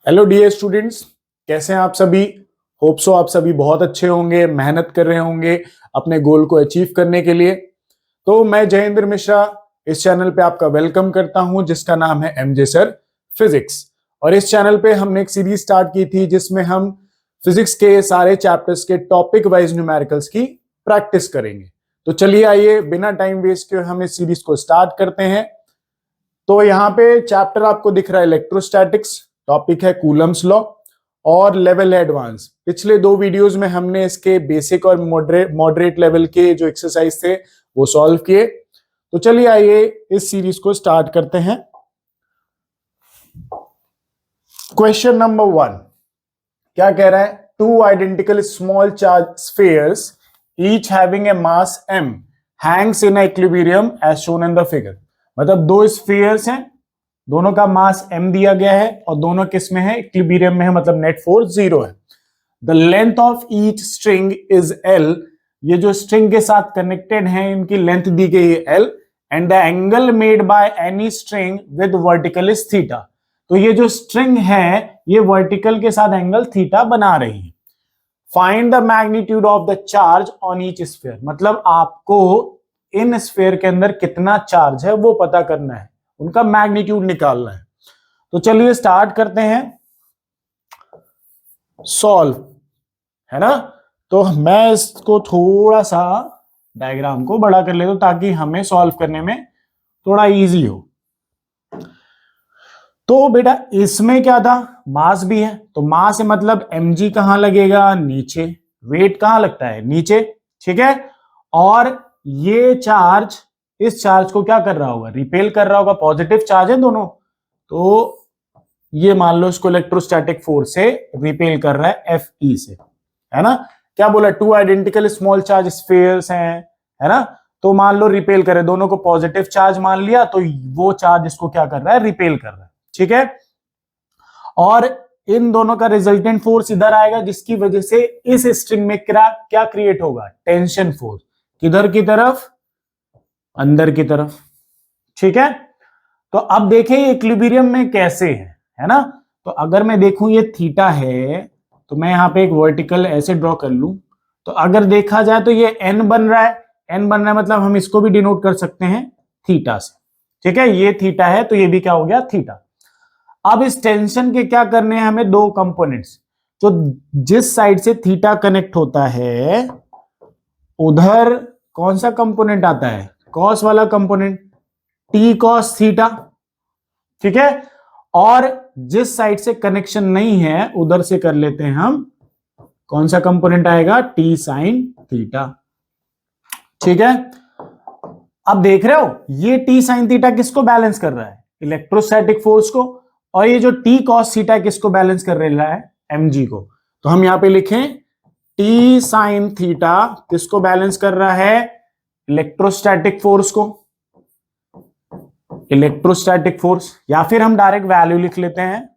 Hello dear students, कैसे हैं आप सभी। होप सो आप सभी बहुत अच्छे होंगे, मेहनत कर रहे होंगे अपने गोल को अचीव करने के लिए। तो मैं जयेंद्र मिश्रा इस चैनल पे आपका वेलकम करता हूं जिसका नाम है एमजे सर फिजिक्स। और इस चैनल पे हमने एक सीरीज स्टार्ट की थी जिसमें हम फिजिक्स के सारे चैप्टर्स के टॉपिक वाइज न्यूमेरिकल्स की प्रैक्टिस करेंगे। तो चलिए आइए बिना टाइम वेस्ट किए हम इस सीरीज को स्टार्ट करते हैं। तो यहाँ पे चैप्टर आपको दिख रहा है इलेक्ट्रोस्टैटिक्स, टॉपिक है कूलम्स लॉ और लेवल एडवांस। पिछले दो वीडियोस में हमने इसके बेसिक और मॉडरेट लेवल के जो एक्सरसाइज थे वो सॉल्व किए। तो चलिए आइए इस सीरीज को स्टार्ट करते हैं। क्वेश्चन नंबर 1 क्या कह रहा है? Two identical small charge spheres each having a mass m hangs in equilibrium as shown in the figure। मतलब दो स्फीयर्स हैं, दोनों का मास m दिया गया है और दोनों किस में है? इक्विलिब्रियम में है, मतलब नेट फोर्स 0 है। The length of each string is l। ये जो स्ट्रिंग के साथ कनेक्टेड है इनकी लेंथ दी गई है l। And the angle made by any string with vertical is theta. तो ये जो स्ट्रिंग है ये वर्टिकल के साथ एंगल थीटा बना रही है। Find the magnitude of the charge on each sphere. मतलब आपको इन स्फीयर के अंदर कितना चार्ज है वो पता करना है, उनका मैग्नीट्यूड निकालना है। तो चलिए स्टार्ट करते हैं सॉल्व, है ना। तो मैं इसको थोड़ा सा डायग्राम को बड़ा कर लेता हूं ताकि हमें सॉल्व करने में थोड़ा इजी हो। तो बेटा इसमें क्या था? मास भी है, तो मास है मतलब mg कहां लगेगा? नीचे। वेट कहां लगता है? नीचे, ठीक है। और ये चार्ज इस चार्ज को क्या कर रहा होगा? रिपेल कर रहा होगा। पॉजिटिव चार्ज है दोनों, तो ये मान लो इसको इलेक्ट्रोस्टैटिक फोर्स से रिपेल कर रहा है Fe से, है ना। क्या बोला? Two identical small charge spheres हैं, है ना। तो मान लो रिपेल करे, दोनों को पॉजिटिव चार्ज मान लिया तो वो चार्ज इसको क्या कर रहा है? रिपेल कर रहा है, ठीक है। और इन दोनों का रिजल्टेंट फोर्स इधर आएगा जिसकी वजह से इस स्ट्रिंग में क्या क्रिएट होगा? Tension force. किधर की तरफ? अंदर की तरफ, ठीक है। तो अब देखें ये इक्विलिब्रियम में कैसे है ना। तो अगर मैं देखूं ये थीटा है तो मैं यहां पे एक वर्टिकल ऐसे ड्रॉ कर लूं, तो अगर देखा जाए तो ये n बन रहा है। n बन रहा है मतलब हम इसको भी डिनोट कर सकते हैं थीटा से, ठीक है। ये थीटा है तो ये भी क्या हो गया? थीटा। अब इस टेंशन के क्या करने हैं हमें? दो कंपोनेंट्स। तो जिस साइड से थीटा कनेक्ट होता है उधर कौन सा कंपोनेंट आता है? कॉस वाला कंपोनेंट, टी कॉस थीटा, ठीक है। और जिस साइड से कनेक्शन नहीं है उधर से कर लेते हैं हम, कौन सा कंपोनेंट आएगा? टी साइन थीटा, ठीक है। अब देख रहे हो ये टी साइन थीटा किसको बैलेंस कर रहा है? इलेक्ट्रोस्टैटिक फोर्स को। और ये जो टी कॉस थीटा किसको बैलेंस कर रहा है? mg को। तो हम यहां पे लिखें टी साइन थीटा किसको बैलेंस कर रहा है? इलेक्ट्रोस्टैटिक फोर्स को। इलेक्ट्रोस्टैटिक फोर्स, या फिर हम डायरेक्ट वैल्यू लिख लेते हैं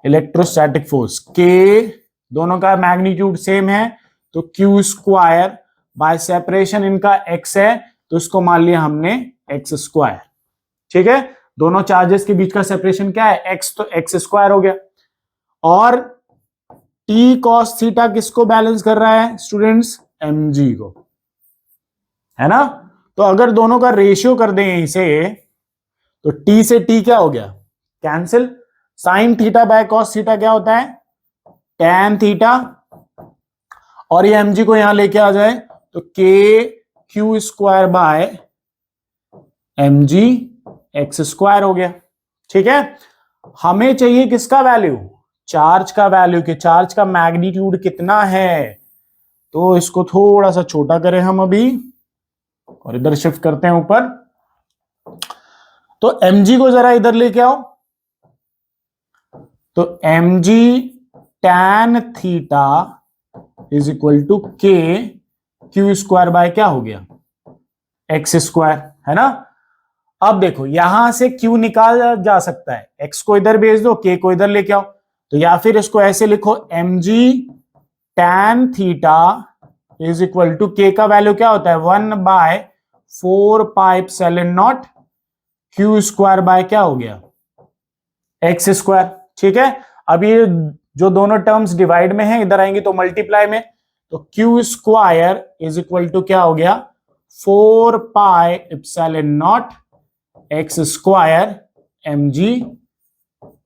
इलेक्ट्रोस्टैटिक फोर्स के। दोनों का मैग्नीट्यूड सेम है तो क्यू स्क्वायर बाय सेपरेशन इनका x है तो इसको मान लिया हमने x स्क्वायर, ठीक है। दोनों चार्जेस के बीच का सेपरेशन क्या है? x, तो x स्क्वायर हो गया। और t cos थीटा किसको बैलेंस कर रहा है स्टूडेंट्स? mg को, है ना। तो अगर दोनों का रेशियो कर दें इसे तो t से t क्या हो गया? Cancel. Sine theta by cos theta क्या होता है? Tan theta. और ये mg को यहां लेके आ जाए तो k q square bye mg x square हो गया, ठीक है। हमें चाहिए किसका वैल्यू? चार्ज का वैल्यू, कि चार्ज का मैग्नीट्यूड कितना है। तो इसको थोड़ा सा छोटा करें हम अभी और इधर शिफ्ट करते हैं ऊपर। तो mg को जरा इधर लेके आओ, तो mg tan theta is equal to k q square by क्या हो गया? x स्क्वायर, है ना। अब देखो यहां से q निकाला जा सकता है, x को इधर भेज दो, k को इधर लेके आओ। तो या फिर इसको ऐसे लिखो mg tan theta is equal to k का वैल्यू क्या होता है? 1/4 pi epsilon naught q square by क्या हो गया? x स्क्वायर, ठीक है। अब ये जो दोनों टर्म्स डिवाइड में है इधर आएंगी तो मल्टीप्लाई में, तो q square is equal to क्या हो गया 4 pi epsilon naught x square mg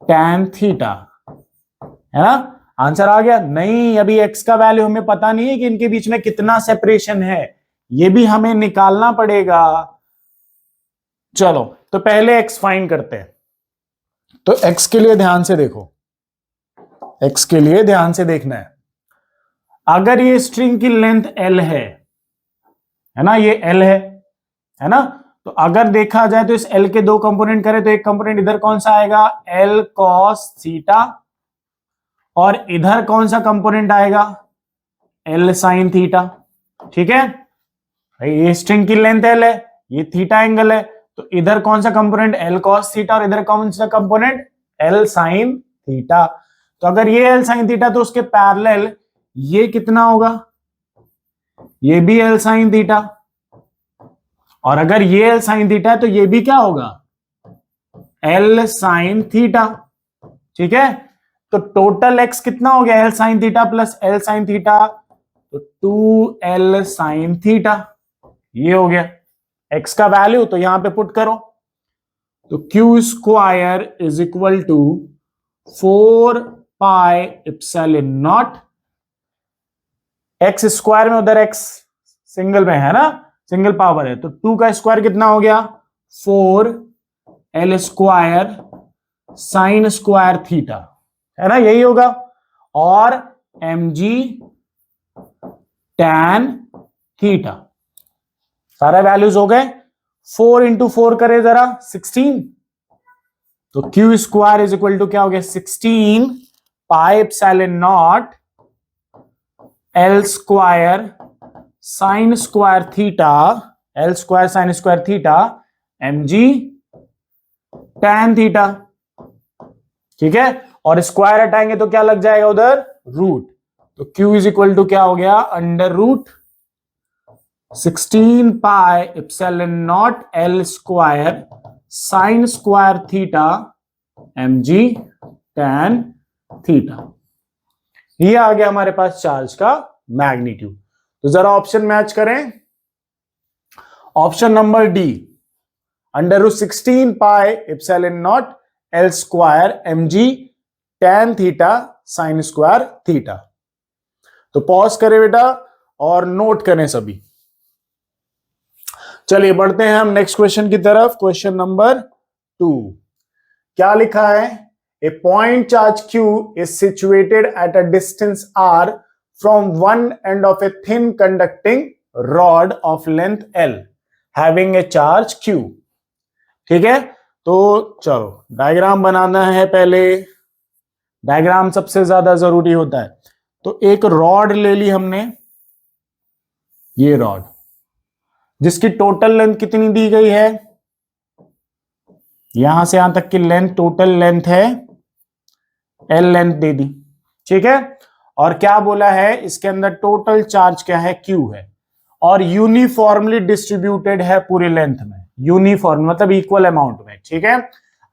tan theta, है ना। आंसर आ गया। नहीं, अभी x का वैल्यू हमें पता नहीं है कि इनके बीच में कितना सेपरेशन है, ये भी हमें निकालना पड़ेगा। चलो तो पहले x फाइंड करते हैं। तो x के लिए ध्यान से देखो, x के लिए ध्यान से देखना है। अगर ये स्ट्रिंग की लेंथ l है ना, ये l है ना, तो अगर देखा जाए तो इस l के दो कंपोनेंट करें तो एक कंपोनेंट इधर कौन सा आएगा l cos थीटा, और इधर कौन सा कंपोनेंट आएगा l sin थीटा। ठीक है, ये स्ट्रिंग की लेंथ l है, ये थीटा एंगल है, तो इधर कौन सा कंपोनेंट l cos थीटा और इधर कौन सा कंपोनेंट l sin थीटा। तो अगर ये l sin थीटा तो उसके पैरेलल ये कितना होगा, ये भी l sin थीटा, और अगर ये l sin थीटा है तो ये भी क्या होगा l sin थीटा। ठीक है, तो टोटल x कितना हो गया l sin theta plus l sin theta, तो 2l sin थीटा, ये हो गया x का वैल्यू। तो यहां पे पुट करो, तो q square is equal to 4 pi epsilon naught x square में, उधर x सिंगल में है ना, सिंगल पावर है, तो 2 का स्क्वायर कितना हो गया 4l square sine square theta, है ना, यही होगा, और mg tan थीटा। सारे वैल्यूज हो गए। 4 इंटू 4 करे जरा 16, तो q square is equal to क्या हो गया 16 pi epsilon naught l square sine square theta, l square sine square theta mg tan theta. ठीक है, और स्क्वायर हटाएंगे तो क्या लग जाएगा उधर रूट, तो q इज इक्वल टू क्या हो गया under root 16 pi epsilon naught l square sine square theta mg tan theta. ये आ गया हमारे पास चार्ज का मैग्नीट्यूड। तो जरा ऑप्शन मैच करें। Option number D, under root 16 pi epsilon naught l square mg tan theta sine square theta. तो pause करें बेटा और नोट करें सभी। चलिए बढ़ते हैं हम नेक्स्ट क्वेश्चन की तरफ। क्वेश्चन नंबर 2, क्या लिखा है, a point charge q is situated at a distance r from one end of a thin conducting rod of length l having a charge q। ठीक है, तो चलो डायग्राम बनाना है। पहले डायग्राम सबसे ज्यादा जरूरी होता है। तो एक रॉड ले ली हमने, ये रॉड जिसकी टोटल लेंथ कितनी दी गई है, यहां से यहां तक की लेंथ, टोटल लेंथ है एल लेंथ दे दी। ठीक है, और क्या बोला है इसके अंदर टोटल चार्ज क्या है क्यू है, और यूनिफॉर्मली डिस्ट्रीब्यूटेड है पूरी लेंथ में, यूनिफॉर्म मतलब इक्वल अमाउंट में। ठीक है,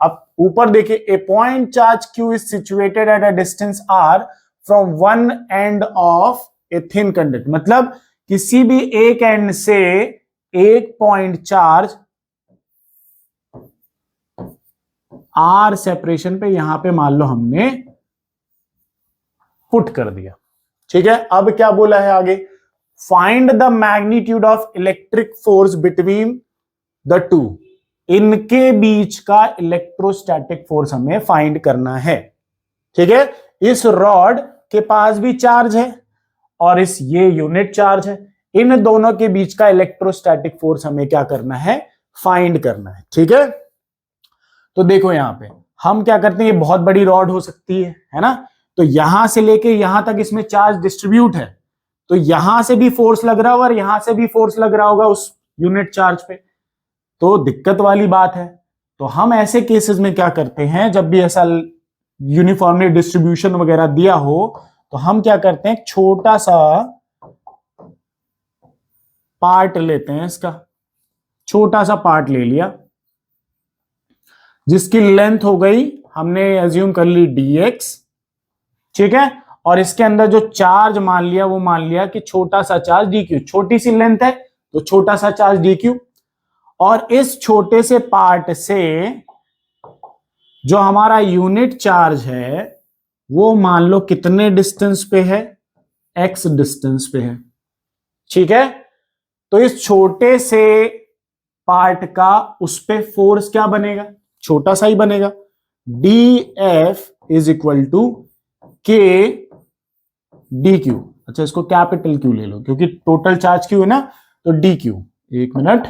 अब ऊपर देखिए, a point charge Q is situated at a distance r from one end of a thin conductor, मतलब किसी भी एक एंड से एक पॉइंट चार्ज आर सेपरेशन पे यहां पे मान लो हमने पुट कर दिया। ठीक है, अब क्या बोला है आगे, find the magnitude of electric force between the two, इनके बीच का इलेक्ट्रोस्टैटिक फोर्स हमें फाइंड करना है। ठीक है, इस रॉड के पास भी चार्ज है और इस ये यूनिट चार्ज है, इन दोनों के बीच का इलेक्ट्रोस्टैटिक फोर्स हमें क्या करना है, फाइंड करना है। ठीक है, तो देखो यहां पे हम क्या करते हैं, ये बहुत बड़ी रॉड हो सकती है ना, तो यहां से लेके यहां तक इसमें चार्ज डिस्ट्रीब्यूट है, तो यहां से भी फोर्स लग रहा होगा और यहां से भी फोर्स लग रहा होगा उस यूनिट चार्ज पे, तो दिक्कत वाली बात है। तो हम ऐसे केसेस में क्या करते हैं, जब भी ऐसा यूनिफॉर्मली डिस्ट्रीब्यूशन वगैरह दिया हो तो हम क्या करते हैं, छोटा सा पार्ट लेते हैं, इसका छोटा सा पार्ट ले लिया जिसकी लेंथ हो गई, हमने एज्यूम कर ली dx, ठीक है। और इसके अंदर जो चार्ज मान लिया वो मान लिया कि छोटा सा चार्ज dq, छोटी सी लेंथ है तो छोटा सा चार्ज dq। और इस छोटे से पार्ट से जो हमारा यूनिट चार्ज है वो मान लो कितने डिस्टेंस पे है, x डिस्टेंस पे है, ठीक है। तो इस छोटे से पार्ट का उस पे फोर्स क्या बनेगा, छोटा सा ही बनेगा, dF इज इक्वल टू के डी क्यू। अच्छा इसको कैपिटल क्यू ले लो क्योंकि टोटल चार्ज क्यू है ना, तो डी क्यू। एक मिनट,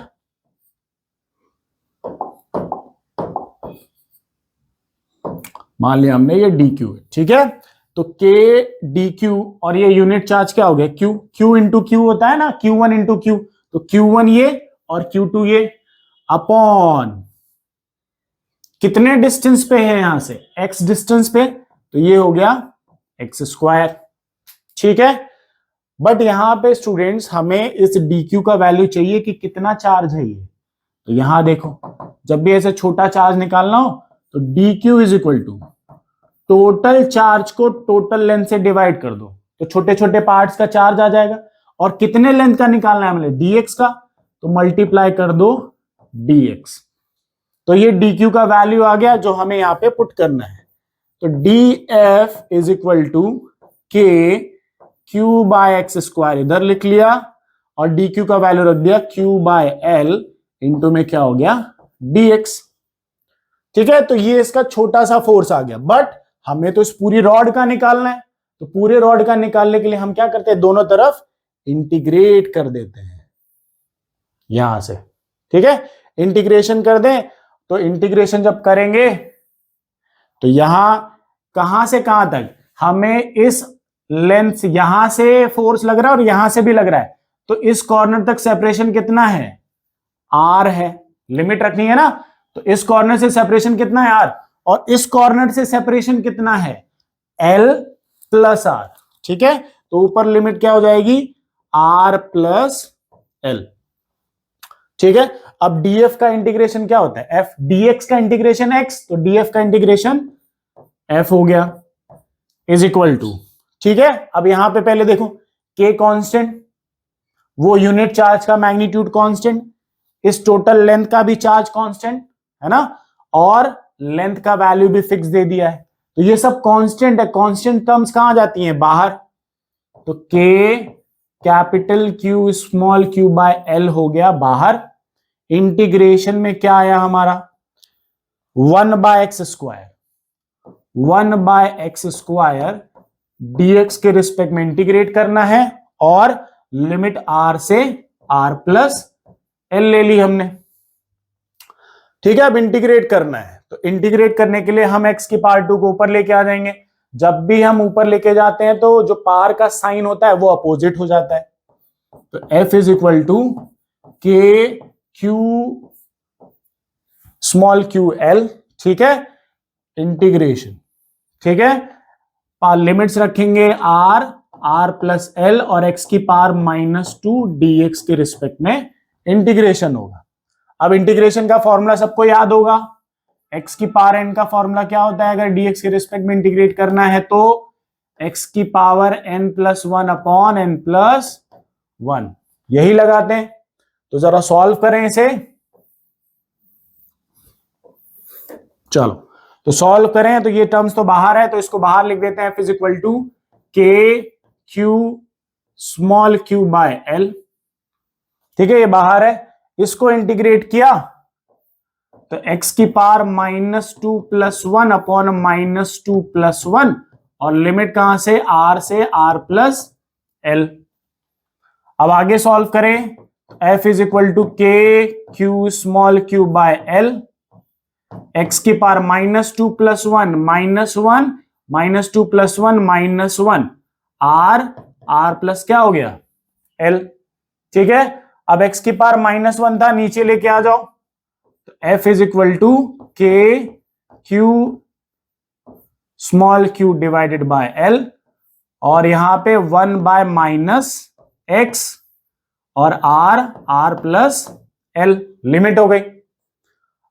मान लिया हमने ये डी क्यू है, ठीक है। तो के डी क्यू और ये यूनिट चार्ज क्या हो गया, क्यू, क्यू इंटू क्यू होता है ना, क्यू वन इंटू क्यू, तो क्यू वन ये और क्यू टू ये, अपॉन कितने डिस्टेंस पे है यहां से, एक्स डिस्टेंस पे, तो ये हो गया एक्स स्क्वायर, ठीक है। बट यहां पे स्टूडेंट्स हमें इस dq का वैल्यू चाहिए कि कितना चार्ज है ये। तो यहां देखो, जब भी ऐसे छोटा चार्ज निकालना हो तो dq is equal to total charge को टोटल लेंथ से डिवाइड कर दो, तो छोटे छोटे पार्ट्स का चार्ज आ जाएगा। और कितने लेंथ का निकालना है हमें, dx का, तो मल्टीप्लाई कर दो dx। तो ये dq का वैल्यू आ गया जो हमें यहां पे पुट करना है। तो df is equal to k q bye x square इधर लिख लिया और डी क्यू का वैल्यू रख दिया क्यू बाय एल इंटू में क्या हो गया dx, ठीक है। तो ये इसका छोटा सा फोर्स आ गया, बट हमें तो इस पूरी रॉड का निकालना है, तो पूरे रॉड का निकालने के लिए हम क्या करते हैं, दोनों तरफ इंटीग्रेट कर देते हैं यहां से, ठीक है। इंटीग्रेशन कर दें, तो इंटीग्रेशन जब करेंगे तो यहां कहां से कहां तक हमें इस लेंथ, यहां से फोर्स लग रहा है और यहां से भी लग रहा है, तो इस कॉर्नर तक सेपरेशन कितना है, r है, लिमिट रखनी है ना। तो इस कॉर्नर से सेपरेशन कितना है r, और इस कॉर्नर से सेपरेशन कितना है l प्लस r, ठीक है। तो ऊपर लिमिट क्या हो जाएगी r प्लस l, ठीक है। अब df का इंटीग्रेशन क्या होता है, f, dx का इंटीग्रेशन x, तो df का इंटीग्रेशन f हो गया इज इक्वल टू, ठीक है। अब यहां पे पहले देखो k कांस्टेंट, वो यूनिट चार्ज का मैग्नीट्यूड कांस्टेंट, इस टोटल लेंथ का भी चार्ज कांस्टेंट है ना, और लेंथ का वैल्यू भी फिक्स दे दिया है, तो ये सब कांस्टेंट है। कांस्टेंट टर्म्स कहां जाती हैं, बाहर, तो k capital Q small q by L हो गया बाहर। इंटीग्रेशन में क्या आया हमारा 1 by x square, 1 by x square dx के रिस्पेक्ट में इंटीग्रेट करना है, और लिमिट r से r प्लस l ले ली हमने, ठीक है। अब इंटीग्रेट करना है, तो इंटीग्रेट करने के लिए हम x की पावर 2 को ऊपर लेके आ जाएंगे। जब भी हम ऊपर लेके जाते हैं तो जो पावर का साइन होता है वो अपोजिट हो जाता है, तो f is equal to k q small Q L, ठीक है, इंटीग्रेशन, ठीक है। लिमिट्स रखेंगे r प्लस एल और x की पावर -2 dx के रिस्पेक्ट में इंटीग्रेशन होगा। अब इंटीग्रेशन का फॉर्मूला सबको याद होगा, x की पावर n का फॉर्मूला क्या होता है, अगर dx के रिस्पेक्ट में इंटीग्रेट करना है तो x की power n plus 1 upon n plus 1, यही लगाते हैं। तो जरा सॉल्व करें इसे, चलो तो सॉल्व करें, तो ये टर्म्स तो बाहर है तो इसको बाहर लिख देते हैं, f is equal to k q small Q by L, ठीक है, ये बाहर है। इसको इंटीग्रेट किया तो x की पावर -2 प्लस 1 अपॉन -2 प्लस 1, और लिमिट कहां से r प्लस l। अब आगे सॉल्व करें, f is equal to k q small Q by L, x की power -2 plus 1 -1 -2 plus 1 -1, r plus क्या हो गया l, ठीक है। अब x की पावर -1 था, नीचे लेके आ जाओ, तो f is equal to k q small Q divided by l, और यहां पे 1 बाय -x और r प्लस l, लिमिट हो गई।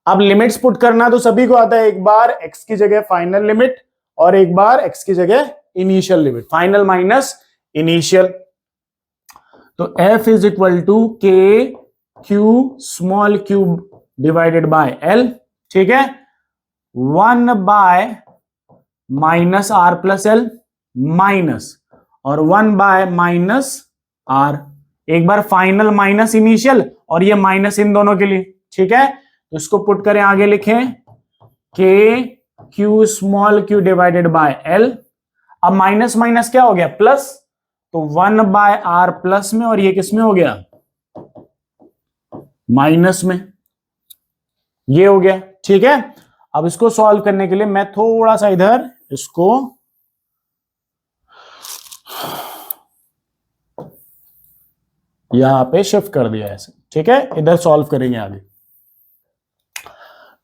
अब लिमिट्स पुट करना तो सभी को आता है, एक बार x की जगह फाइनल लिमिट और एक बार x की जगह initial limit, final minus initial. तो F is equal to k q small cube divided by L, ठीक है, 1 by minus r plus l minus और 1 बाय माइनस आर, एक बार फाइनल माइनस इनिशियल और ये माइनस इन दोनों के लिए, ठीक है। तो इसको पुट करें, आगे लिखें के q small Q divided by L. अब माइनस माइनस क्या हो गया, प्लस, तो 1 बाय आर प्लस में और ये किस में हो गया, माइनस में, ये हो गया, ठीक है। अब इसको सॉल्व करने के लिए मैं थोड़ा सा इधर इसको यहां पे शिफ्ट कर दिया ऐसे, ठीक है, इधर सॉल्व करेंगे आगे।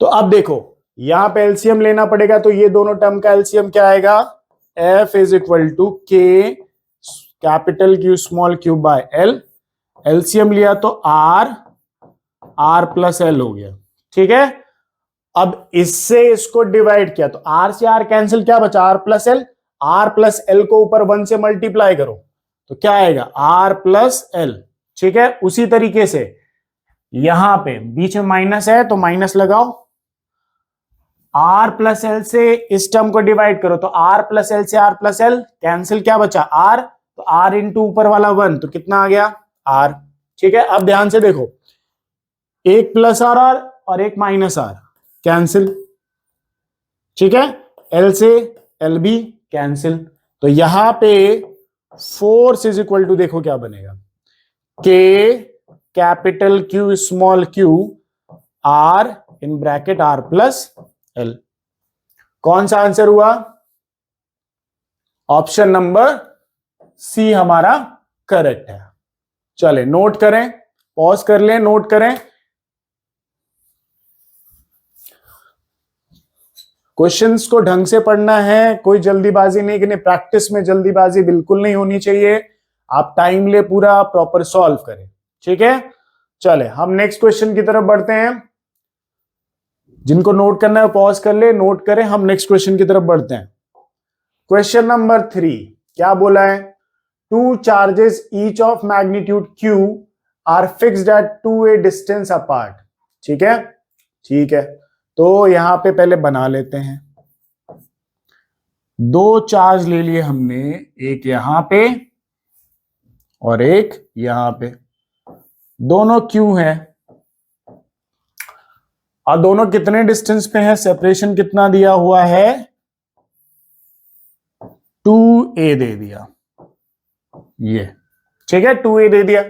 तो अब देखो यहां पे एलसीएम लेना पड़ेगा, तो ये दोनों टर्म का एलसीएम क्या आएगा, एफ इज इक्वल टू के capital Q small Q by L, LCM लिया तो आर प्लस एल हो गया, ठीक है। अब इससे इसको डिवाइड किया तो आर से आर कैंसिल, क्या बचा, r plus l, r plus l को ऊपर 1 से मल्टीप्लाई करो तो क्या आएगा, आर प्लस एल, ठीक है। उसी तरीके से यहां पे बीच में माइनस है तो माइनस लगाओ, आर प्लस एल से इस टर्म को डिवाइड करो तो आर प्लस एल से आर प्लस एल कैंसिल, क्या बचा, आर, तो आर इंटू ऊपर वाला 1 तो कितना आ गया, आर, ठीक है। अब ध्यान से देखो, एक प्लस आर और एक माइनस आर कैंसिल, ठीक है, एल से एल भी कैंसिल, तो यहां पे फोर्स इज इक्वल टू, देखो क्या बनेगा, k capital Q small q r in bracket r plus l. कौन सा आंसर हुआ, ऑप्शन नंबर सी हमारा करेक्ट है। चले नोट करें, पॉज कर लें, नोट करें। क्वेश्चंस को ढंग से पढ़ना है, कोई जल्दीबाजी नहीं करनी, प्रैक्टिस में जल्दीबाजी बिल्कुल नहीं होनी चाहिए, आप टाइम ले पूरा प्रॉपर सॉल्व करें, ठीक है। चले हम नेक्स्ट क्वेश्चन की तरफ बढ़ते हैं, जिनको नोट करना है पॉज कर ले, नोट करें, हम नेक्स्ट क्वेश्चन की तरफ बढ़ते हैं। क्वेश्चन नंबर 3 क्या बोला है, 2 charges each of magnitude Q are fixed at 2a distance apart, ठीक है, ठीक है। तो यहां पे पहले बना लेते हैं, 2 चार्ज ले लिए हमने, एक यहां पे और एक यहां पे, दोनों Q है और दोनों कितने डिस्टेंस पे है, सेपरेशन कितना दिया हुआ है, 2a दे दिया, ये ठीक है, 2a दे दिया।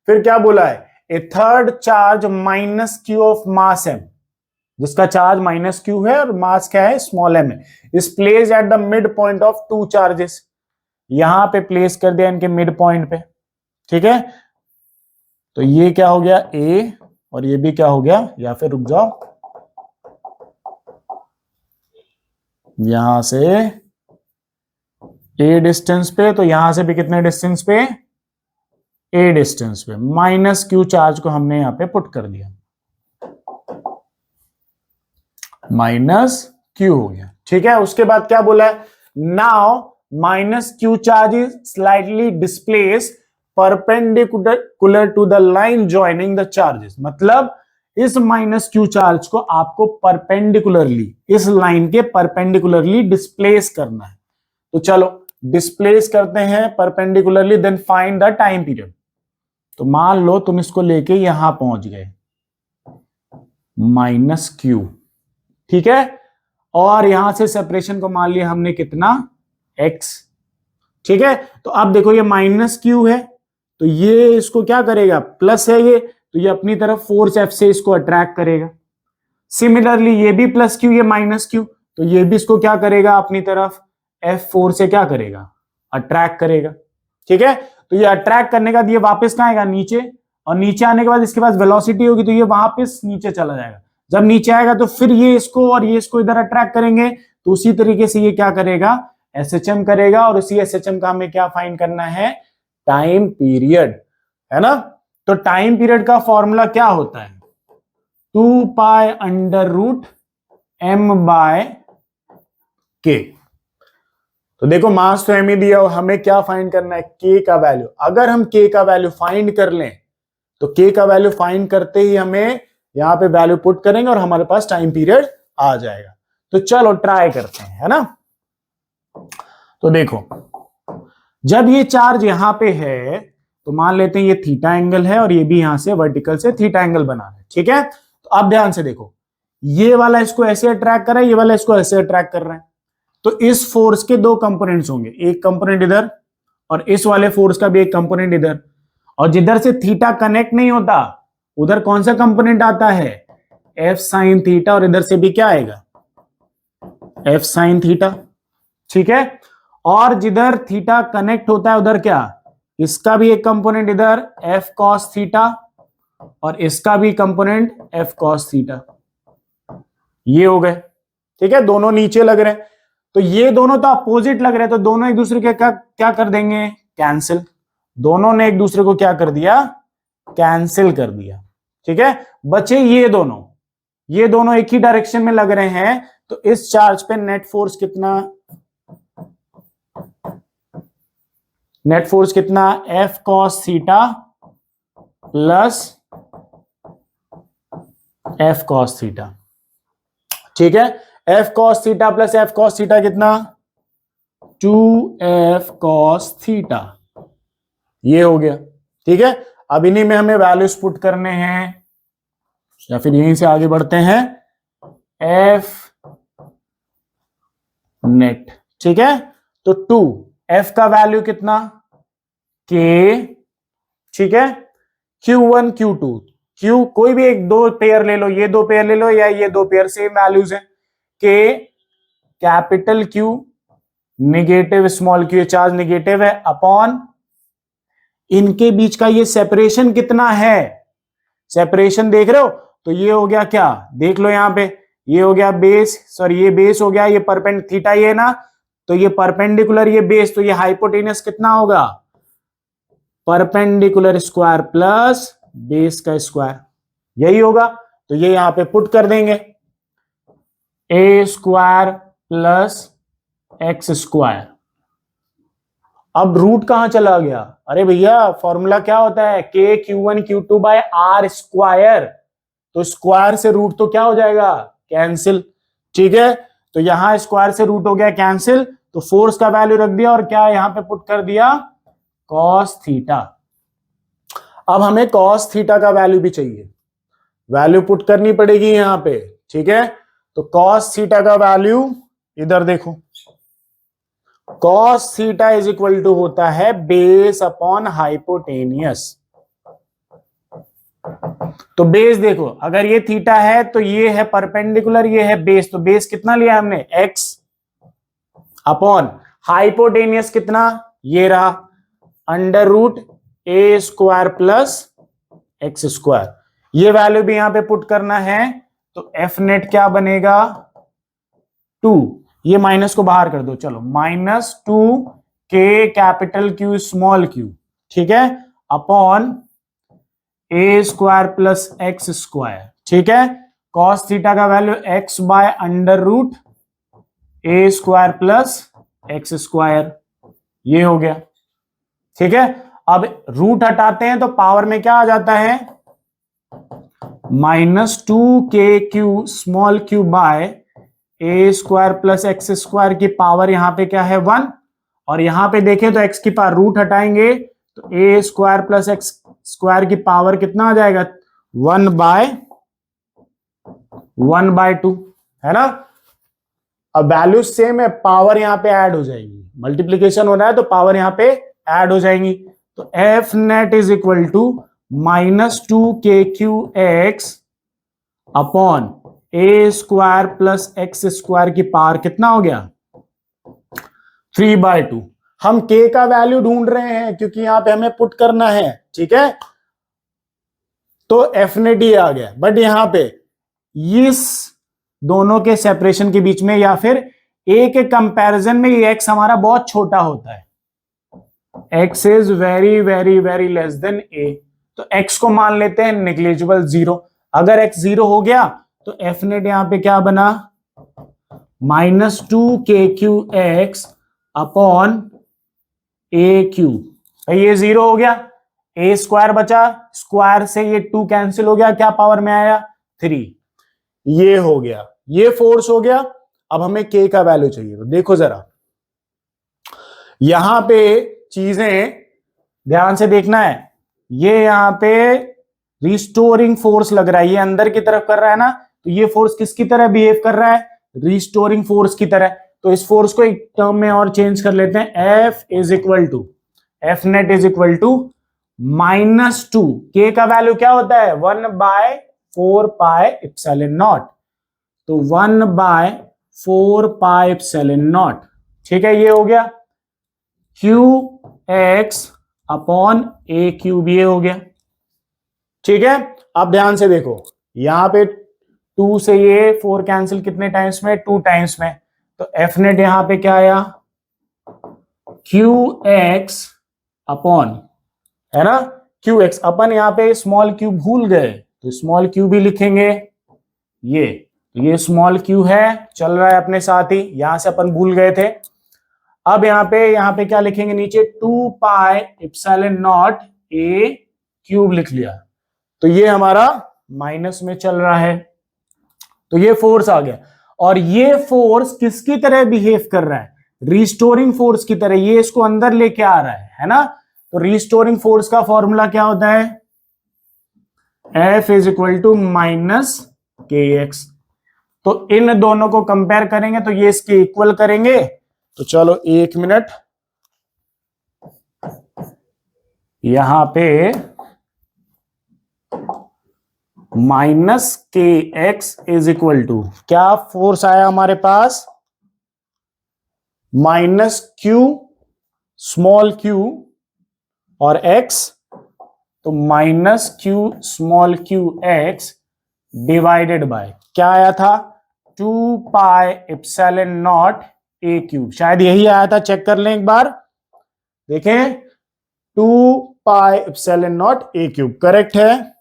फिर क्या बोला है, a third charge minus Q of mass m, जिसका चार्ज माइनस Q है और मास क्या है, स्मॉल m है, is place at the mid point of 2 charges, यहां पे प्लेस कर दिया इनके मिड पॉइंट पे, ठीक है। तो ये क्या हो गया A और ये भी क्या हो गया, या फिर रुक जाओ, यहां से A डिस्टेंस पे, तो यहां से भी कितने डिस्टेंस पे, A डिस्टेंस पे, माइनस Q चार्ज को हमने यहां पे पुट कर दिया, माइनस Q हो गया, ठीक है। उसके बाद क्या बोला है, now minus Q charge is slightly displace perpendicular to the line joining the charges, मतलब इस माइनस Q चार्ज को आपको परपेंडिकुलरली, इस लाइन के परपेंडिकुलरली डिस्प्लेस करना है। तो चलो डिस्प्लेस करते हैं perpendicularly, then find the time period. तो मान लो तुम इसको लेके यहां पहुंच गए, माइनस Q, ठीक है, और यहां से सेपरेशन को मान लिया हमने कितना, x, ठीक है। तो अब देखो ये माइनस Q है, तो ये इसको क्या करेगा, प्लस है ये, तो ये अपनी तरफ फोर्स F से इसको अट्रैक्ट करेगा। सिमिलरली ये भी प्लस Q, ये माइनस Q, तो ये भी इसको क्या करेगा, अपनी तरफ F4 से क्या करेगा, अट्रैक्ट करेगा, ठीक है। तो ये अट्रैक्ट करने का ये वापस कहां आएगा, नीचे, और नीचे आने के बाद इसके पास वेलोसिटी होगी तो ये वापस नीचे चला जाएगा। जब नीचे आएगा तो फिर ये इसको और ये इसको इधर अट्रैक्ट करेंगे, तो उसी तरीके से ये क्या करेगा, SHM करेगा, और उसी SHM का हमें क्या फाइंड करना है, टाइम पीरियड, है ना। तो टाइम पीरियड का फॉर्मूला क्या होता है, 2 pi under root m by k। तो देखो मास तो एम ही दिया, हमें क्या फाइंड करना है, के का वैल्यू। अगर हम के का वैल्यू फाइंड कर लें तो के का वैल्यू फाइंड करते ही हमें यहां पे वैल्यू पुट करेंगे और हमारे पास टाइम पीरियड आ जाएगा। तो चलो ट्राई करते हैं, है ना। तो देखो जब ये चार्ज यहां पे है तो मान लेते हैं ये थीटा एंगल है और ये भी यहां से वर्टिकल से थीटा एंगल बना है, ठीक है। तो अब ध्यान से देखो, ये वाला इसको ऐसे अट्रैक्ट कर रहा है, ये वाला इसको ऐसे अट्रैक्ट कर रहा है। तो इस फोर्स के दो कंपोनेंट्स होंगे, एक कंपोनेंट इधर और इस वाले फोर्स का भी एक कंपोनेंट इधर। और जिधर से थीटा कनेक्ट नहीं होता उधर कौन सा कंपोनेंट आता है, एफ साइन थीटा, और इधर से भी क्या आएगा, एफ साइन थीटा, ठीक है। और जिधर थीटा कनेक्ट होता है उधर क्या, इसका भी एक कंपोनेंट इधर एफ कॉस थीटा और इसका भी कंपोनेंट एफ कॉस थीटा। ये हो गए, ठीक है। दोनों नीचे लग रहे हैं, तो ये दोनों तो अपोजिट लग रहे हैं, तो दोनों एक दूसरे के क्या कर देंगे, कैंसिल। दोनों ने एक दूसरे को क्या कर दिया, कैंसिल कर दिया, ठीक है। बचे ये दोनों एक ही डायरेक्शन में लग रहे हैं, तो इस चार्ज पे नेट फोर्स कितना, F cos theta plus F cos theta, ठीक है। F cos theta plus F cos theta कितना, 2f कॉस थीटा, ये हो गया, ठीक है। अब इन्हीं में हमें वैल्यूज पुट करने हैं या फिर यहीं से आगे बढ़ते हैं, एफ नेट, ठीक है। तो 2 एफ का वैल्यू कितना, के, ठीक है। Q1 Q2, Q कोई भी एक दो पेयर ले लो, ये दो पेयर ले लो या ये दो पेयर, सेम वैल्यूज है। के capital Q negative small q, charge negative है, अपॉन इनके बीच का ये सेपरेशन कितना है, सेपरेशन देख रहे हो, तो ये हो गया क्या, देख लो यहां पे, ये हो गया बेस, सॉरी ये बेस हो गया, ये परपेंड थीटा ये ना, तो ये परपेंडिकुलर ये बेस, तो ये हाइपोटेनस कितना होगा, परपेंडिकुलर स्क्वायर प्लस बेस का स्क्वायर, यही होगा। तो ये यहां पे पुट कर देंगे, ए स्क्वायर प्लस एक्स स्क्वायर। अब रूट कहां चला गया, अरे भैया फॉर्मूला क्या होता है, K Q1 Q2 by r square, तो स्क्वायर से रूट तो क्या हो जाएगा, कैंसिल, ठीक है। तो यहां स्क्वायर से रूट हो गया कैंसिल, तो फोर्स का वैल्यू रख दिया और क्या यहां पे पुट कर दिया, कॉस थीटा। अब हमें कॉस थीटा का वैल्यू भी चाहिए, वैल्यू पुट करनी पड़ेगी यहां पे, ठीक है। तो कॉस थीटा का वैल्यू इधर देखो, cos theta is equal to होता है बेस अपॉन हाइपोटेनियस। तो बेस देखो, अगर ये थीटा है तो ये है परपेंडिकुलर, ये है बेस, तो बेस कितना लिया हमने, x, अपॉन हाइपोटेनियस कितना, ये रहा under root a square plus x square. ये वैल्यू भी यहां पे पुट करना है, तो एफ नेट क्या बनेगा, 2, ये माइनस को बाहर कर दो, चलो -2 के कैपिटल Q स्मॉल q, ठीक है, upon a square plus x square, ठीक है। कॉस थीटा का value x by under root a square plus x square, ये हो गया, ठीक है। अब रूट हटाते हैं तो पावर में क्या आ जाता है, -2 K q small q bye ए स्क्वायर प्लस एक्स स्क्वायर की पावर यहां पे क्या है 1, और यहां पे देखें तो x की पावर रूट हटाएंगे तो ए स्क्वायर प्लस एक्स स्क्वायर की पावर कितना आ जाएगा, 1/2, है ना। अब वैल्यू सेम है, पावर यहां पे ऐड हो जाएगी, मल्टीप्लीकेशन हो रहा है तो पावर यहां पे ऐड हो जाएंगी। तो F net is equal to -2 K q x upon a square plus x square की पावर कितना हो गया, 3/2। हम के का वैल्यू ढूंढ रहे हैं क्योंकि यहां पे हमें पुट करना है, ठीक है। तो एफ नेट ही आ गया, बट यहां पे इस दोनों के सेपरेशन के बीच में या फिर ए के कंपैरिजन में ये एक्स हमारा बहुत छोटा होता है, x is very very very less than a, तो एक्स को मान लेते हैं नेग्लिजिबल 0। अगर एक्स 0 हो गया तो एफ नेट यहां पे क्या बना, -2 के क्यू एक्स अपॉन ए क्यूब। ये 0 हो गया, ए स्क्वायर बचा, स्क्वायर से ये 2 कैंसिल हो गया, क्या पावर में आया 3। ये हो गया, ये फोर्स हो गया। अब हमें के का वैल्यू चाहिए, तो देखो जरा यहां पे चीजें ध्यान से देखना है। ये यहां पे रिस्टोरिंग फोर्स लग रहा है, ये अंदर की तरफ कर रहा है ना, तो ये फोर्स किसकी तरह बिहेव कर रहा है, रिस्टोरिंग फोर्स की तरह। तो इस फोर्स को एक टर्म में और चेंज कर लेते हैं, F is equal to F net is equal to -2। K का वैल्यू क्या होता है 1/4 पाई एप्सिलॉन नॉट, तो 1/4 पाई एप्सिलॉन नॉट। ठीक है, ये हो गया क्यू एक्स अपॉन ए क्यूब, ये हो गया। ठीक है, अब ध्यान से देखो, यहां पे 2 से ये 4 कैंसिल कितने टाइम्स में 2 टाइम्स में, तो एफ नेट यहां पे क्या आया क्यू एक्स अपॉन, है ना, क्यू एक्स अपन यहां पे स्मॉल क्यू भूल गए, तो स्मॉल क्यू भी लिखेंगे। ये स्मॉल क्यू है, चल रहा है अपने साथ ही, यहां से अपन भूल गए थे। अब यहां पे क्या लिखेंगे नीचे 2 pi epsilon not a cube लिख लिया, तो ये हमारा माइनस में चल रहा है, तो ये फोर्स आ गया। और ये फोर्स किसकी तरह बिहेव कर रहा है, रिस्टोरिंग फोर्स की तरह, ये इसको अंदर लेके आ रहा है ना। तो रिस्टोरिंग फोर्स का फॉर्मूला क्या होता है, F is equal to minus K x. तो इन दोनों को कंपेयर करेंगे तो ये इसके इक्वल करेंगे, तो चलो 1 मिनट, यहां पे minus K x is equal to क्या फोर्स आया हमारे पास, माइनस क्यू स्मॉल क्यू और एक्स, तो minus Q small Q x divided by क्या आया था 2 pi epsilon not a cube, शायद यही आया था, चेक कर लें एक बार, देखें 2 pi epsilon not a cube correct है।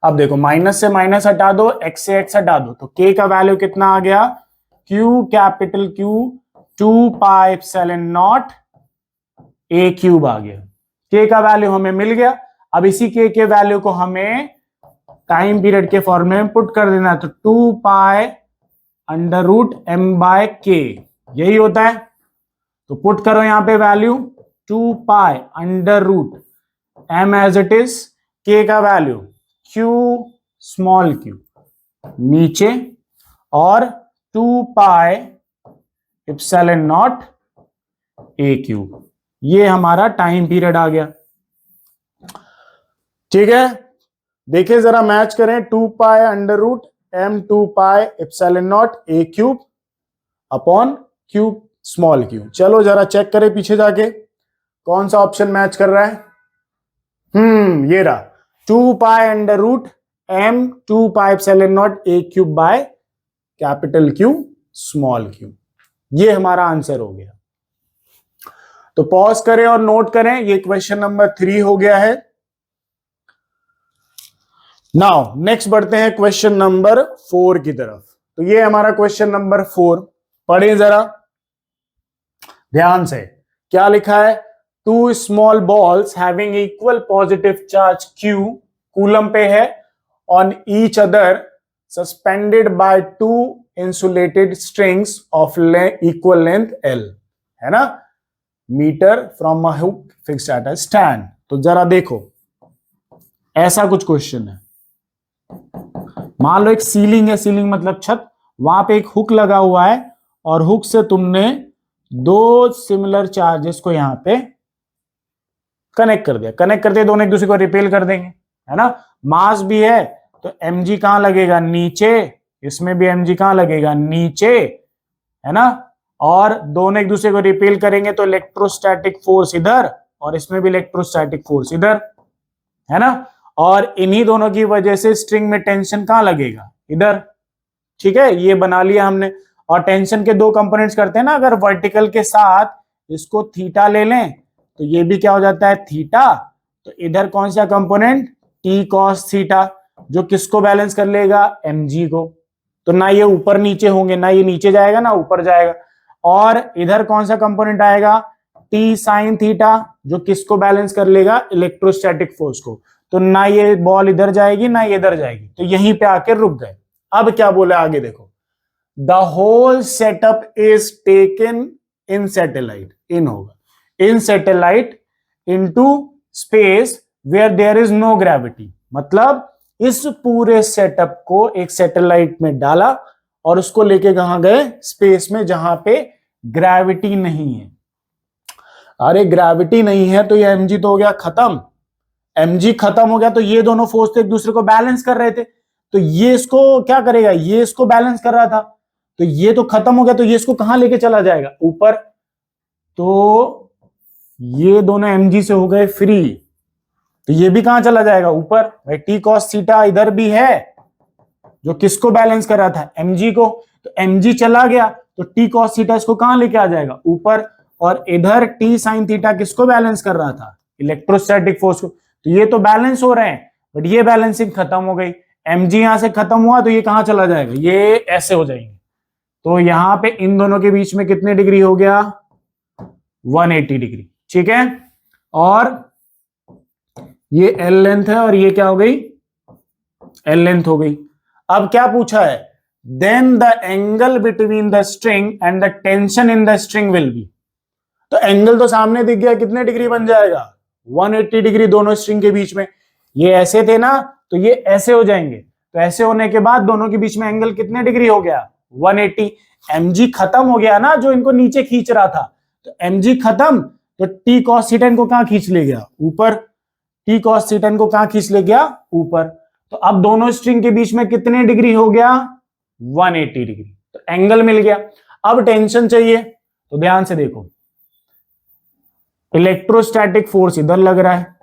अब देखो माइनस से माइनस हटा दो, एक्स से एक्स हटा दो, तो के का वैल्यू कितना आ गया, Q capital Q 2 pi epsilon not a cube आ गया। के का वैल्यू हमें मिल गया। अब इसी के वैल्यू को हमें टाइम पीरियड के फॉर्मूले में पुट कर देना है, तो 2 pi under root m by K, यही होता है। तो पुट करो यहां पे value 2 pi under root m as it is, K का वैल्यू क्यू स्मॉल क्यू नीचे और 2 pi epsilon not a cube, ये हमारा टाइम पीरियड आ गया। ठीक है, देखिए जरा मैच करें, 2 pi under root m 2 pi epsilon not a cube upon cube small q. चलो जरा चेक करें पीछे जाके कौन सा ऑप्शन मैच कर रहा है। ये रहा 2 pi under root m 2 pi epsilon not a cube by capital Q small q, ये हमारा आंसर हो गया। तो पॉज करें और नोट करें, ये क्वेश्चन नंबर 3 हो गया है। नाउ नेक्स्ट बढ़ते हैं क्वेश्चन नंबर 4 की तरफ। तो ये हमारा क्वेश्चन नंबर 4, पढ़ें जरा ध्यान से, क्या लिखा है, 2 small balls having equal positive charge Q coulomb पे है on each other suspended by 2 insulated strings of equal length L, है ना, metre from a hook fixed at a stand. तो जरा देखो ऐसा कुछ क्वेश्चन है, मान लो एक सीलिंग है, सीलिंग मतलब छत, वहां पे एक हुक लगा हुआ है और हुक से तुमने 2 सिमिलर चार्जेस को यहां पे कनेक्ट कर दिया, दोनों एक दूसरे को रिपेल कर देंगे, है ना। मास भी है तो mg कहां लगेगा नीचे, इसमें भी mg कहां लगेगा नीचे, है ना, और दोनों एक दूसरे को रिपेल करेंगे तो इलेक्ट्रोस्टैटिक फोर्स इधर और इसमें भी इलेक्ट्रोस्टैटिक फोर्स इधर, है ना, और इन्हीं दोनों की वजह से स्ट्रिंग में टेंशन कहां लगेगा इधर। ठीक है, ये बना लिया हमने। और टेंशन के 2 कंपोनेंट्स करते हैं ना, अगर वर्टिकल के साथ इसको थीटा ले लें तो ये भी क्या हो जाता है थीटा, तो इधर कौन सा कंपोनेंट टी कॉस थीटा, जो किसको बैलेंस कर लेगा mg को। तो ना ये ऊपर नीचे होंगे, ना ये नीचे जाएगा ना ऊपर जाएगा। और इधर कौन सा कंपोनेंट आएगा, टी साइन थीटा, जो किसको बैलेंस कर लेगा, इलेक्ट्रोस्टैटिक फोर्स को। तो ना ये बॉल इधर जाएगी ना ये इधर जाएगी, तो यहीं पे आके रुक गए। अब क्या बोले आगे देखो, the whole setup is taken in satellite, इन होगा in satellite into space where there is no gravity. मतलब इस पूरे सेटअप को एक सैटेलाइट में डाला और उसको लेके कहां गए, स्पेस में, जहां पे ग्रेविटी नहीं है। अरे ग्रेविटी नहीं है तो ये mg तो हो गया खत्म, mg खत्म हो गया तो ये दोनों फोर्स तो एक दूसरे को बैलेंस कर रहे थे, तो ये इसको क्या करेगा, ये इसको बैलेंस कर रहा था, तो ये तो खत्म हो गया, तो ये इसको कहां लेके चला जाएगा, ऊपर। तो ये दोनों mg से हो गए फ्री, तो ये भी कहां चला जाएगा, ऊपर। भाई टी कॉस थीटा इधर भी है, जो किसको बैलेंस कर रहा था, mg को, तो mg चला गया तो टी कॉस थीटा इसको कहां लेके आ जाएगा, ऊपर। और इधर टी साइन थीटा किसको बैलेंस कर रहा था, इलेक्ट्रोस्टैटिक फोर्स को, तो ये तो बैलेंस हो रहे हैं, बट ये बैलेंसिंग खत्म हो गई, mg यहां से खत्म हुआ तो ये कहां चला जाएगा, ये ऐसे हो जाएंगे। तो यहां पे इन दोनों के बीच में कितने डिग्री हो गया, 180 डिग्री, ठीक है। और ये एल लेंथ है और ये क्या हो गई, एल लेंथ हो गई। अब क्या पूछा है, then the angle between the string and the tension in the string will be. तो एंगल तो सामने दिख गया, कितने डिग्री बन जाएगा, 180 डिग्री दोनों स्ट्रिंग के बीच में। ये ऐसे थे ना, तो ये ऐसे हो जाएंगे, तो ऐसे होने के बाद दोनों के बीच में एंगल कितने डिग्री हो गया, 180। mg खत्म हो गया ना, जो इनको नीचे खींच रहा था, तो mg खत्म, तो टी कॉस थीटा इनको कहां खींच ले गया, ऊपर। टी कॉस थीटा इनको कहां खींच ले गया, ऊपर। तो अब दोनों स्ट्रिंग के बीच में कितने डिग्री हो गया, 180 डिग्री, तो एंगल मिल गया। अब टेंशन चाहिए, तो ध्यान से देखो, इलेक्ट्रोस्टैटिक फोर्स इधर लग रहा है,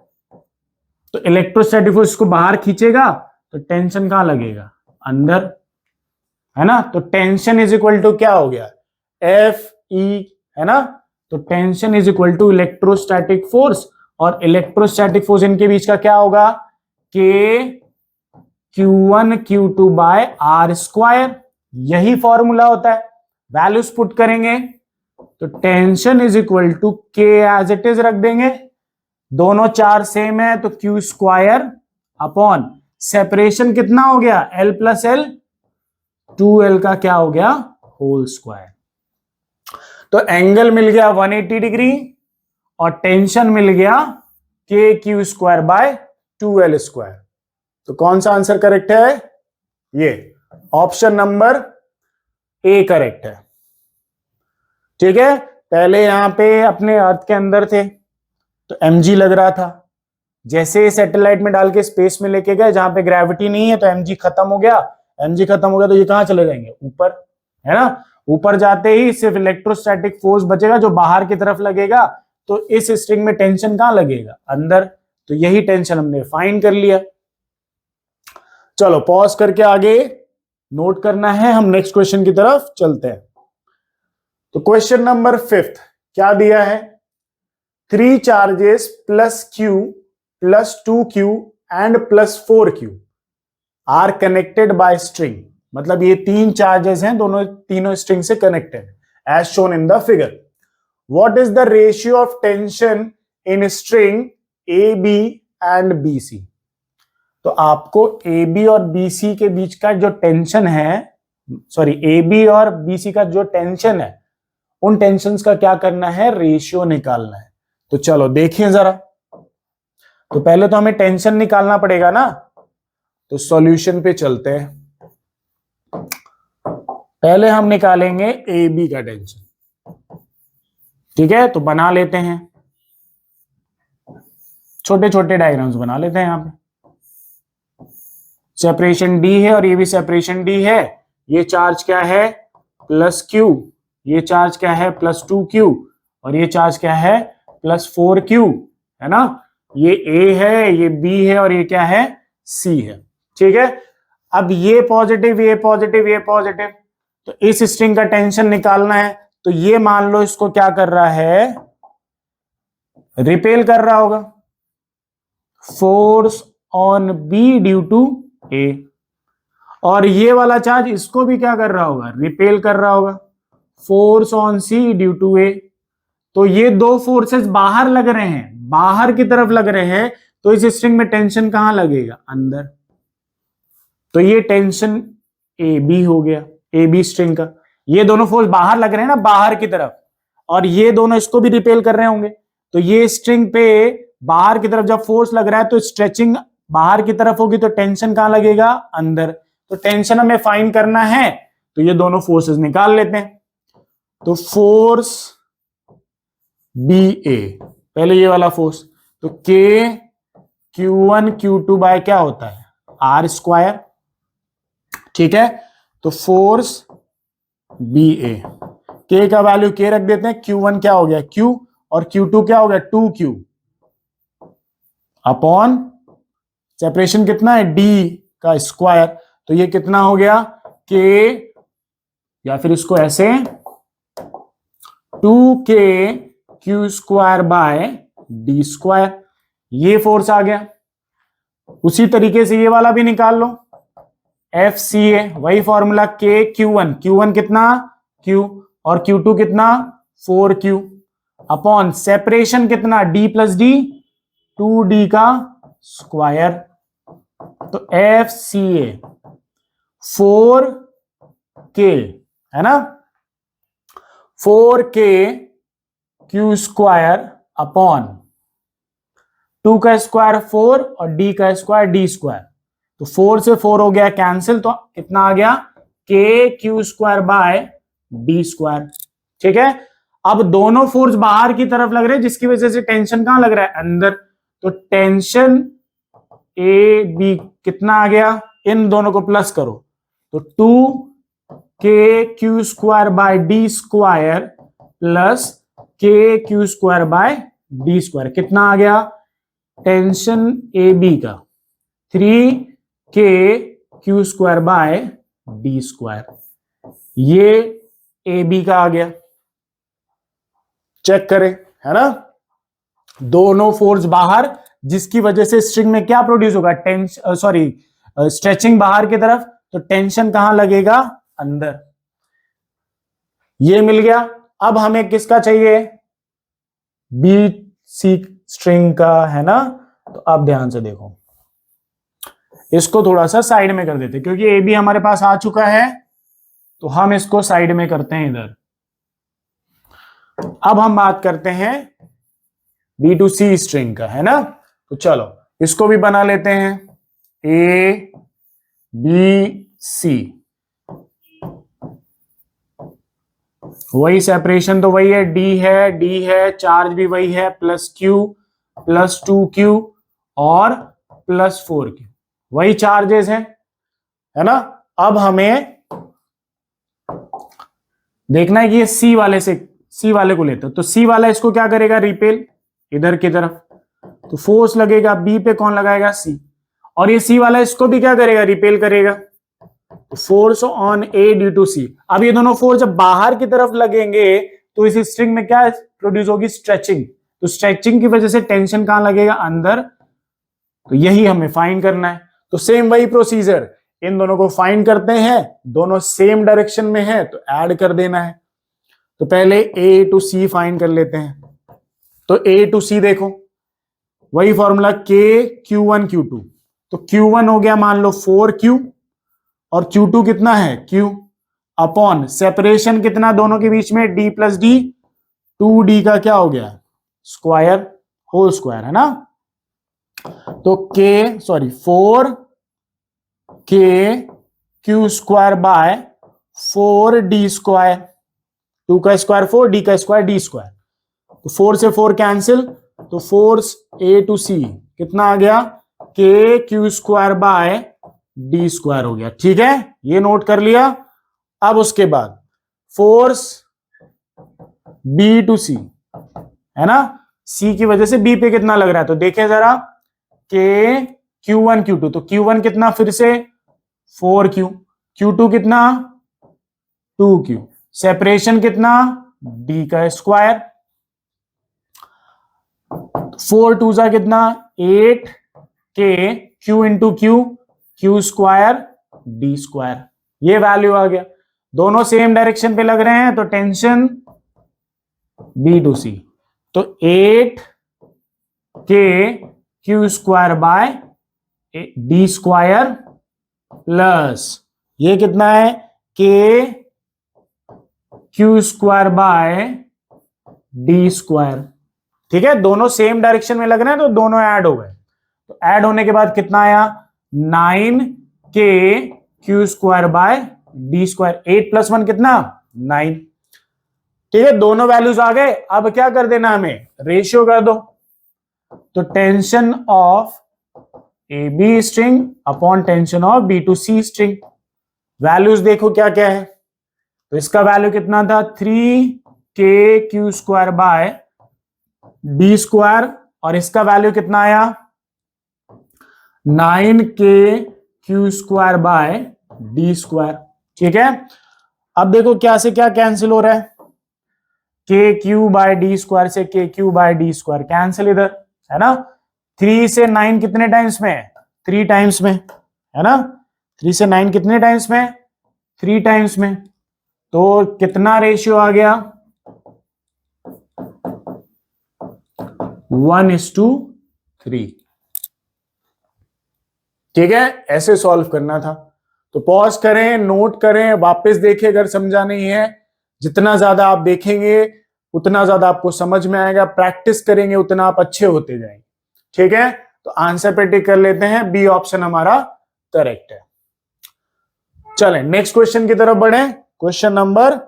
तो इलेक्ट्रोस्टैटिक फोर्स को बाहर खींचेगा तो टेंशन कहां लगेगा, अंदर, है ना। तो टेंशन इज इक्वल टू क्या हो गया, एफ ई, है ना। तो tension is equal to electrostatic force, और इलेक्ट्रोस्टैटिक फोर्स इनके बीच का क्या होगा, K Q1 Q2 by r square, यही फॉर्मूला होता है। वैल्यूज पुट करेंगे तो tension is equal to K as it is रख देंगे, दोनों चार सेम है तो क्यू स्क्वायर अपॉन सेपरेशन कितना हो गया, एल प्लस एल, 2l का क्या हो गया, होल स्क्वायर। तो एंगल मिल गया 180 डिग्री और टेंशन मिल गया के Q square bye 2l square. तो कौन सा आंसर करेक्ट है, ये ऑप्शन नंबर ए करेक्ट है, ठीक है। पहले यहां पे अपने अर्थ के अंदर थे तो mg लग रहा था, जैसे सैटेलाइट में डाल के स्पेस में लेके गए जहां पे ग्रेविटी नहीं है तो mg खत्म हो गया, mg खत्म हो गया तो ये कहां चले जाएंगे, ऊपर, है ना। ऊपर जाते ही सिर्फ इलेक्ट्रोस्टैटिक फोर्स बचेगा जो बाहर की तरफ लगेगा, तो इस स्ट्रिंग में टेंशन कहां लगेगा, अंदर, तो यही टेंशन हमने फाइंड कर लिया। चलो पॉज करके आगे नोट करना है, हम नेक्स्ट क्वेश्चन की तरफ चलते हैं। तो क्वेश्चन नंबर 5 क्या दिया है, 3 charges plus q plus 2q and plus 4q are connected by string. मतलब ये 3 चार्जेस हैं, दोनों तीनों स्ट्रिंग से connected, as shown in the figure. What is the ratio of tension in string A B and B C. तो आपको A B और B C के बीच का जो टेंशन है, सॉरी ए बी और बी सी का जो टेंशन है, उन टेंशन्स का क्या करना है, रेशियो निकालना है। तो चलो देखिए जरा, तो पहले तो हमें टेंशन निकालना पड़ेगा ना, तो सॉल्यूशन पे चलते हैं। पहले हम निकालेंगे ए बी का टेंशन, ठीक है। तो बना लेते हैं, छोटे छोटे डायग्राम्स बना लेते हैं। यहां पे सेपरेशन डी है और ये भी सेपरेशन डी है। ये चार्ज क्या है, प्लस क्यू, ये चार्ज क्या है, प्लस 2q, और ये चार्ज क्या है, प्लस 4q, है ना। ये A है, ये B है और ये क्या है, C है, ठीक है। अब ये पॉजिटिव, ये पॉजिटिव, ये पॉजिटिव, तो इस स्ट्रिंग का टेंशन निकालना है। तो ये मान लो इसको क्या कर रहा है, रिपेल कर रहा होगा, force on B due to A। और ये वाला चार्ज इसको भी क्या कर रहा होगा, रिपेल कर रहा होगा, force on C due to A. तो ये दो फोर्सेस बाहर लग रहे हैं, बाहर की तरफ लग रहे हैं, तो इस स्ट्रिंग में टेंशन कहां लगेगा? अंदर। तो ये टेंशन ए बी हो गया, ए बी स्ट्रिंग का। ये दोनों फोर्स बाहर लग रहे हैं ना, बाहर की तरफ, और ये दोनों इसको भी रिपेल कर रहे होंगे। तो ये स्ट्रिंग पे बाहर की तरफ जब फोर्स लग रहा है तो स्ट्रेचिंग बाहर की तरफ होगी, तो टेंशन कहां लगेगा? अंदर। तो टेंशन हमें फाइंड करना है, तो ये दोनों फोर्सेस निकाल लेते हैं। तो फोर्स बी ए, पहले ये वाला फोर्स, तो के Q1 Q2 बाय क्या होता है? R square. ठीक है, तो फोर्स बी ए, के का वैल्यू के रख देते हैं, Q1 क्या हो गया? Q, और Q2 क्या हो गया? 2Q अपॉन सेपरेशन कितना है? D का स्क्वायर। तो ये कितना हो गया? K, या फिर इसको ऐसे 2K Q square by D square. ये फोर्स आ गया। उसी तरीके से ये वाला भी निकाल लो, FCA, वही फॉर्मूला, K Q1, Q1 कितना? Q, और Q2 कितना? 4Q अपॉन सेपरेशन कितना? D प्लस D, 2D का स्क्वायर। तो FCA 4K है ना, 4K Q स्क्वायर अपॉन 2 का स्क्वायर 4 और D का स्क्वायर D स्क्वायर। तो 4 से 4 हो गया कैंसिल, तो कितना आ गया? K Q square by D square. ठीक है, अब दोनों फोर्स बाहर की तरफ लग रहे हैं, जिसकी वजह से टेंशन कहां लग रहा है? अंदर। तो टेंशन ए बी कितना आ गया? इन दोनों को प्लस करो, तो 2K Q square by D square plus K Q square by D square. कितना आ गया? टेंशन ए बी का 3K Q square by D square. ये ए बी का आ गया। चेक करें, है ना, दोनों फोर्स बाहर, जिसकी वजह से स्ट्रिंग में क्या प्रोड्यूस होगा? स्ट्रेचिंग बाहर की तरफ, तो टेंशन कहां लगेगा? अंदर। ये मिल गया। अब हमें किसका चाहिए? बी सी स्ट्रिंग का, है ना। तो अब ध्यान से देखो, इसको थोड़ा सा साइड में कर देते, क्योंकि ए बी हमारे पास आ चुका है, तो हम इसको साइड में करते हैं इधर। अब हम बात करते हैं बी टू सी स्ट्रिंग का, है ना। तो चलो इसको भी बना लेते हैं, ए बी सी, वही सेपरेशन तो वही है, डी है, चार्ज भी वही है, प्लस Q प्लस 2Q और प्लस 4Q, वही चार्जेस हैं, है ना। अब हमें देखना है कि ये सी वाले को लेते, तो सी वाला इसको क्या करेगा? रिपेल इधर की तरफ, तो फोर्स लगेगा बी पे, कौन लगाएगा? सी। और ये सी वाला इसको भी क्या करेगा? रिपेल करेगा, तो force on A due to C. अब ये दोनों फोर्स जब बाहर की तरफ लगेंगे तो इस स्ट्रिंग में क्या प्रोड्यूस होगी? स्ट्रेचिंग। तो स्ट्रेचिंग की वजह से टेंशन कहां लगेगा? अंदर। तो यही हमें फाइंड करना है। तो सेम वही प्रोसीजर, इन दोनों को फाइंड करते हैं, दोनों सेम डायरेक्शन में है तो ऐड कर देना है। तो पहले ए टू सी फाइंड कर लेते हैं। तो ए टू सी देखो, वही फॉर्मूला, के Q1 Q2, तो Q1 हो गया मान लो 4Q, और Q2 कितना है? Q अपॉन सेपरेशन कितना दोनों के बीच में? D प्लस D, 2D का क्या हो गया? स्क्वायर, होल स्क्वायर, है ना। तो 4K Q square by 4D square, 2 का स्क्वायर 4, D का स्क्वायर D स्क्वायर। तो 4 से 4 कैंसिल, तो फोर्स ए टू सी कितना आ गया? K Q square by D square हो गया। ठीक है, ये नोट कर लिया। अब उसके बाद फोर्स B टू सी, है ना, C की वजह से B पे कितना लग रहा है? तो देखें जरा, K Q1 Q2, तो Q1 कितना? फिर से 4Q, Q2 कितना? 2Q, सेपरेशन कितना? D का स्क्वायर, 4 2 जा कितना? 8K Q into Q, Q square D square, ये वैल्यू आ गया। दोनों सेम डायरेक्शन पे लग रहे हैं तो टेंशन B2C। तो 8 के Q square bye D square plus ये कितना है के Q square bye D square. ठीक है, दोनों सेम डायरेक्शन में लग रहे हैं तो दोनों ऐड हो गए। तो ऐड होने के बाद कितना आया 9 के Q square bye D square. 8 + 1 कितना 9। ठीक है, दोनों वैल्यूज आ गए। अब क्या कर देना हमें रेशियो कर दो। तो tension of A B string upon tension of B2C string. Values देखो क्या क्या है। तो इसका वैल्यू कितना था 3 के Q square bye D square और इसका वैल्यू कितना आया 9 के Q square bye D square. ठीक है, अब देखो क्या से क्या कैंसिल हो रहा है। के क्यू बाय डी स्क्वायर से K q by D square cancel इधर है ना। 3 से 9 कितने टाइम्स में 3 टाइम्स में है ना। 3 से 9 कितने टाइम्स में 3 टाइम्स में। तो कितना रेशियो आ गया 1:3। ठीक है, ऐसे सॉल्व करना था। तो पॉज करें, नोट करें, वापस देखें अगर समझा नहीं है। जितना ज्यादा आप देखेंगे उतना ज्यादा आपको समझ में आएगा, प्रैक्टिस करेंगे उतना आप अच्छे होते जाएंगे। ठीक है, तो आंसर पे टिक कर लेते हैं, बी ऑप्शन हमारा करेक्ट है। चलें नेक्स्ट क्वेश्चन की तरफ बढ़े। क्वेश्चन नंबर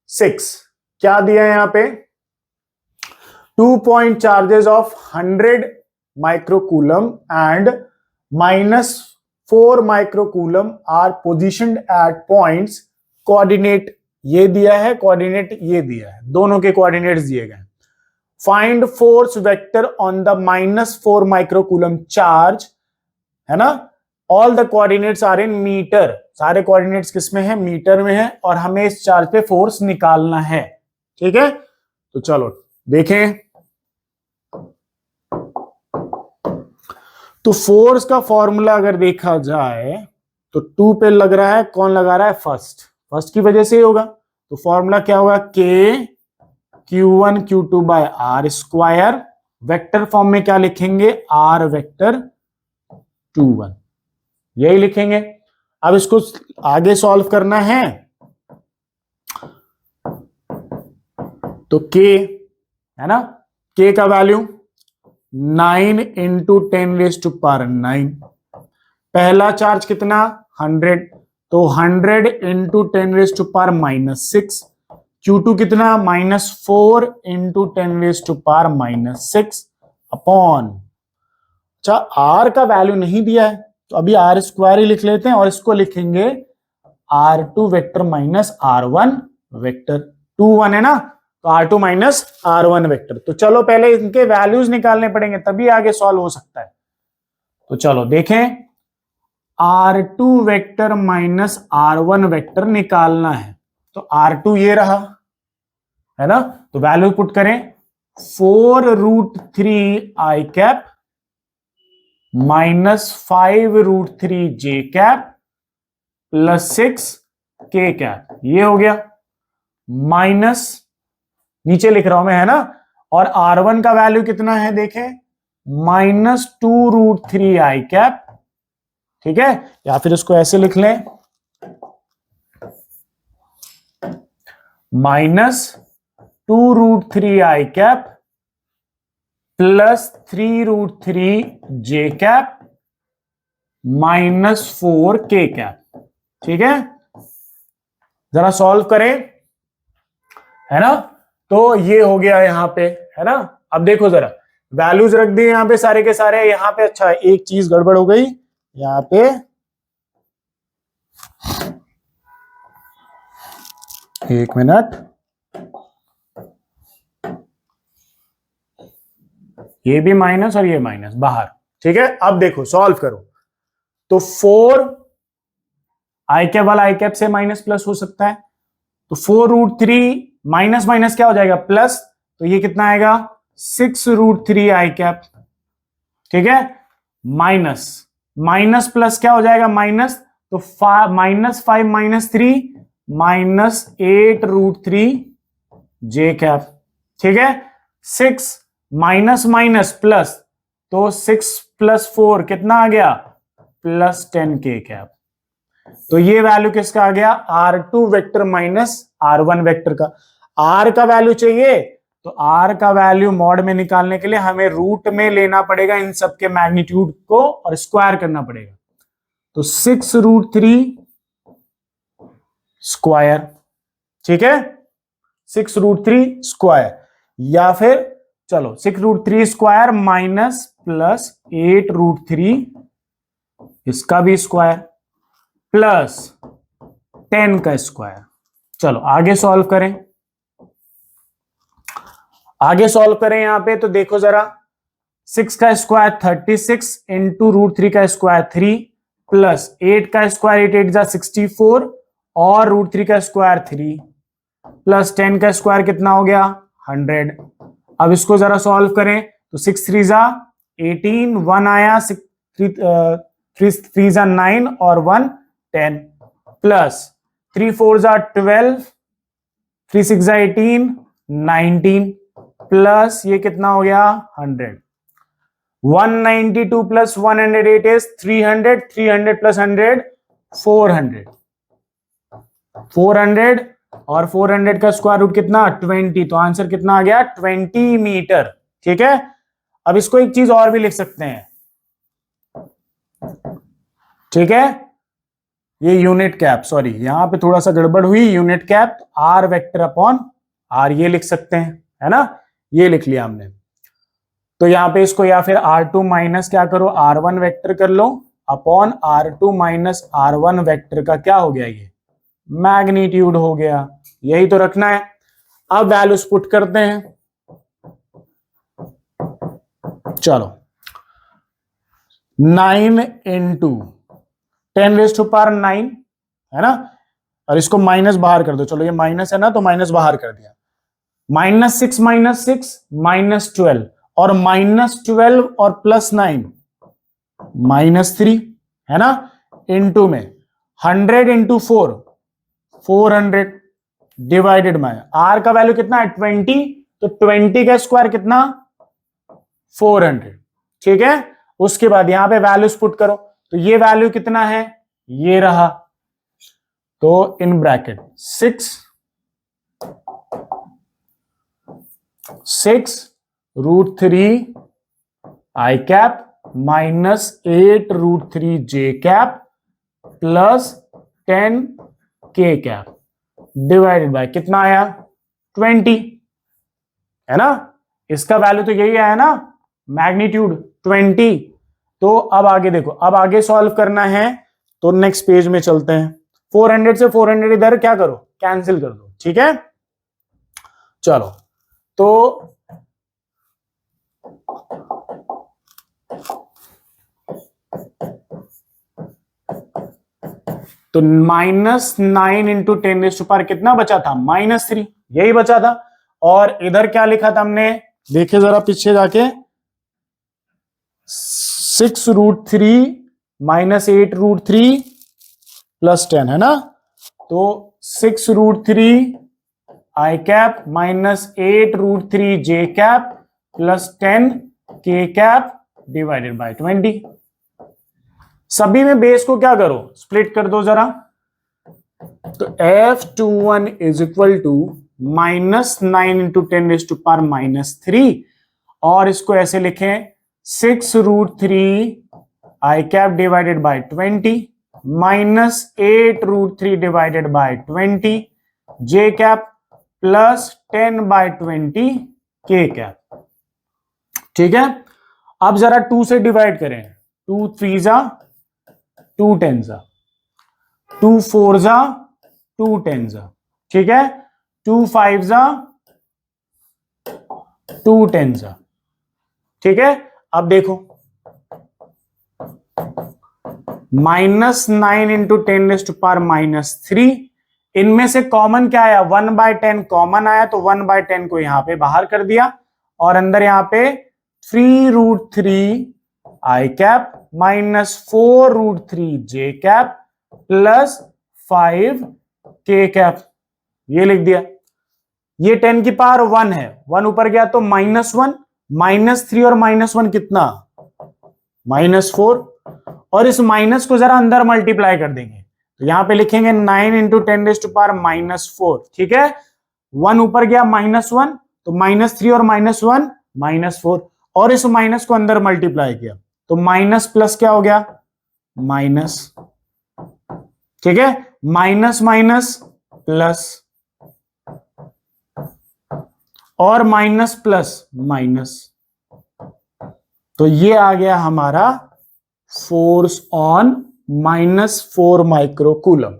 6 क्या दिया है यहां पे 2 point charges of 100 microcoulomb and -4 microcoulomb are positioned at points coordinate ये दिया है, कोऑर्डिनेट ये दिया है, दोनों के कोऑर्डिनेट्स दिए गए। Find force vector on the -4 microcoulomb charge है ना। All the coordinates are in metre, सारे कोऑर्डिनेट्स किसमें है मीटर में है और हमें इस चार्ज पे फोर्स निकालना है। ठीक है, तो चलो देखें। तो फोर्स का फॉर्मूला अगर देखा जाए तो 2 पे लग रहा है, कौन लगा रहा है फर्स्ट की वजह से ही होगा। तो फॉर्मूला क्या होगा K Q1 Q2 by r square. Vector form में क्या लिखेंगे आर वेक्टर 21 यही लिखेंगे। अब इसको आगे सॉल्व करना है तो के है ना, के का वैल्यू 9 × 10⁻⁹। पहला चार्ज कितना 100 तो 100 × 10⁻⁻6। Q2 कितना -4 × 10⁻⁻6 अपॉन। अच्छा R का वैल्यू नहीं दिया है तो अभी R स्क्वायर ही लिख लेते हैं और इसको लिखेंगे R2 vector minus R1 vector. 2 1 है ना तो R2 माइनस R1 वेक्टर। तो चलो पहले इनके वैल्यूज निकालने पड़ेंगे तभी आगे सॉल्व हो सकता है। तो चलो देखें R2 vector minus R1 vector निकालना है। तो R2 ये रहा है ना, तो वैल्यू पुट करें 4√3 i cap -5√3 j cap +6 k cap. ये हो गया माइनस, नीचे लिख रहा हूं मैं है ना। और R1 का वैल्यू कितना है देखें -2√3 i कैप। ठीक है, या फिर इसको ऐसे लिख लें -2√3 i cap +3√3 j cap -4 k cap. ठीक है, जरा सॉल्व करें है ना। तो ये हो गया यहां पे है ना। अब देखो जरा वैल्यूज रख दिए यहां पे सारे के सारे यहां पे। अच्छा एक चीज गड़बड़ हो गई यहां पे, एक मिनट, ये भी माइनस और ये माइनस बाहर। ठीक है, अब देखो सॉल्व करो। तो 4 i कैप वाला i कैप से माइनस प्लस हो सकता है। तो 4√3 माइनस माइनस क्या हो जाएगा प्लस, तो ये कितना आएगा 6√3 i कैप। ठीक है, माइनस माइनस प्लस क्या हो जाएगा माइनस, तो -5 - 3 माइनस 8√3 जे कैप। ठीक है, 6 माइनस माइनस प्लस, तो 6 + 4 कितना आ गया, +10 के कैप। तो ये वैल्यू किसका आ गया, R2 vector minus R1 vector का। R का वैल्यू चाहिए, तो R का वैल्यू मॉड में निकालने के लिए हमें रूट में लेना पड़ेगा इन सबके मैग्नीट्यूड को और स्क्वायर करना पड़ेगा। तो 6√3 स्क्वायर, ठीक है, 6√3 स्क्वायर, या फिर चलो 6√3 स्क्वायर माइनस प्लस 8√3 इसका भी स्क्वायर प्लस 10 का स्क्वायर। चलो आगे सॉल्व करें, आगे सॉल्व करें। यहां पे तो देखो जरा, 6 का स्क्वायर 36 इंटू √3 का स्क्वायर 3 प्लस 8 का स्क्वायर 8 8 64 और √3 का स्क्वायर 3 प्लस 10 का स्क्वायर कितना हो गया 100। अब इसको जरा सॉल्व करें तो 6 3 18, 1 आया, 3 9 और 1 10 प्लस 3 4 12, 3 6 18 19 प्लस ये कितना हो गया 100। 192 प्लस 108 इज 300, 300 प्लस 100 400, 400 और 400 का स्क्वायर रूट कितना 20, तो आंसर कितना आ गया 20 मीटर। ठीक है, अब इसको एक चीज और भी लिख सकते हैं, ठीक है, ये यूनिट कैप, सॉरी यहां पे थोड़ा सा गड़बड़ हुई, unit cap R vector upon R ये लिख सकते हैं, है ना, ये लिख लिया हमने। तो यहां पे इसको या फिर R2 माइनस क्या करो R1 वेक्टर कर लो upon R2 minus R1 vector का क्या हो गया, ये मैग्नीट्यूड हो गया, यही तो रखना है। अब वैल्यूज पुट करते हैं, चलो 9 इंटू 10⁻⁹ है ना, और इसको माइनस बाहर कर दो, चलो ये माइनस है ना तो माइनस बाहर कर दिया, -6 -12 और -12 और +9 -3 है ना, इंटू में 100 इंटू 4 400 डिवाइडेड बाय R का वैल्यू कितना है 20, तो 20 का स्क्वायर कितना 400। ठीक है, उसके बाद यहां पे वैल्यूज पुट करो, तो ये वैल्यू कितना है, ये रहा, तो in bracket 6√3 I cap minus 8√3 J cap plus 10 K cap divided by कितना आया 20, है ना, इसका वैल्यू तो यही आया ना, मैग्नीट्यूड 20। तो अब आगे देखो, अब आगे सॉल्व करना है, तो नेक्स्ट पेज में चलते हैं। 400 से 400 इधर क्या करो कैंसिल कर दो, ठीक है, चलो तो -9 इंटू 10⁻⁴ कितना बचा था -3, यही बचा था। और इधर क्या लिखा था हमने, देखे जरा पीछे जाके, 6√3 -8√3 प्लस 10 है ना, तो 6√3 I cap minus 8√3 J cap plus 10 K cap divided by 20। सभी में बेस को क्या करो स्प्लिट कर दो जरा, तो F21 is equal to -9 into 10⁻⁻3 और इसको ऐसे लिखें 6√3 I cap divided by 20 minus 8√3 divided by 20 J cap plus 10/20 K cap. ठीक है, अब जरा 2 से डिवाइड करें, 2 3 2 10 2 4 2 10, ठीक है, 2 5 2 10, ठीक है। अब देखो -9 इंटू 10⁻⁻3, इनमें से कॉमन क्या आया 1/10 कॉमन आया, तो 1/10 को यहां पे बाहर कर दिया और अंदर यहां पे 3√3 I cap minus 4√3 J cap plus 5 के कैप, ये लिख दिया। ये 10 की पावर 1 है, 1 ऊपर गया तो -1, -3 और -1 कितना, -4, और इस माइनस को जरा अंदर मल्टीप्लाई कर देंगे तो यहां पे लिखेंगे 9 इंटू 10⁻⁻4, ठीक है। 1 ऊपर गया -1 तो -3 और -1 -4, और इस माइनस को अंदर मल्टीप्लाई किया तो माइनस प्लस क्या हो गया, माइनस, ठीक है, माइनस माइनस प्लस और माइनस प्लस माइनस, तो ये आ गया हमारा फोर्स ऑन -4 माइक्रोकूलम।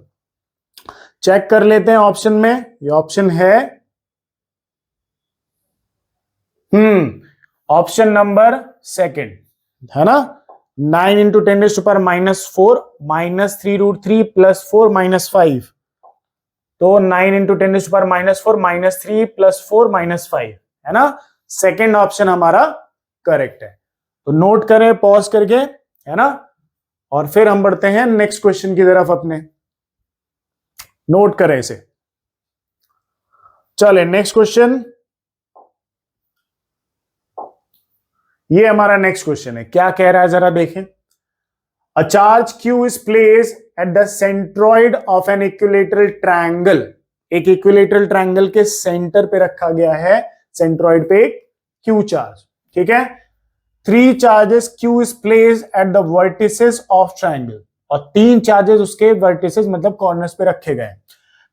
चेक कर लेते हैं ऑप्शन में, ये ऑप्शन है ऑप्शन नंबर सेकंड, है ना। 9 इंटू 10⁻⁻4 -3√3 +4 -5, तो 9 इंटू 10⁻⁻4 -3 +4 -5, है ना। सेकंड ऑप्शन हमारा करेक्ट है। तो नोट करें पॉज करके, है ना, और फिर हम बढ़ते हैं नेक्स्ट क्वेश्चन की तरफ अपने। नोट करें इसे, चले नेक्स्ट क्वेश्चन। ये हमारा नेक्स्ट क्वेश्चन है, क्या कह रहा है जरा देखें। A charge Q is place at the centroid of an equilateral triangle, एक इक्विलेटरल ट्रायंगल के सेंटर पे रखा गया है, सेंट्रॉइड पे एक Q चार्ज, ठीक है। 3 charges Q is place at the vertices of triangle, और 3 चार्जेस उसके वर्टिसेस मतलब कॉर्नर्स पे रखे गए।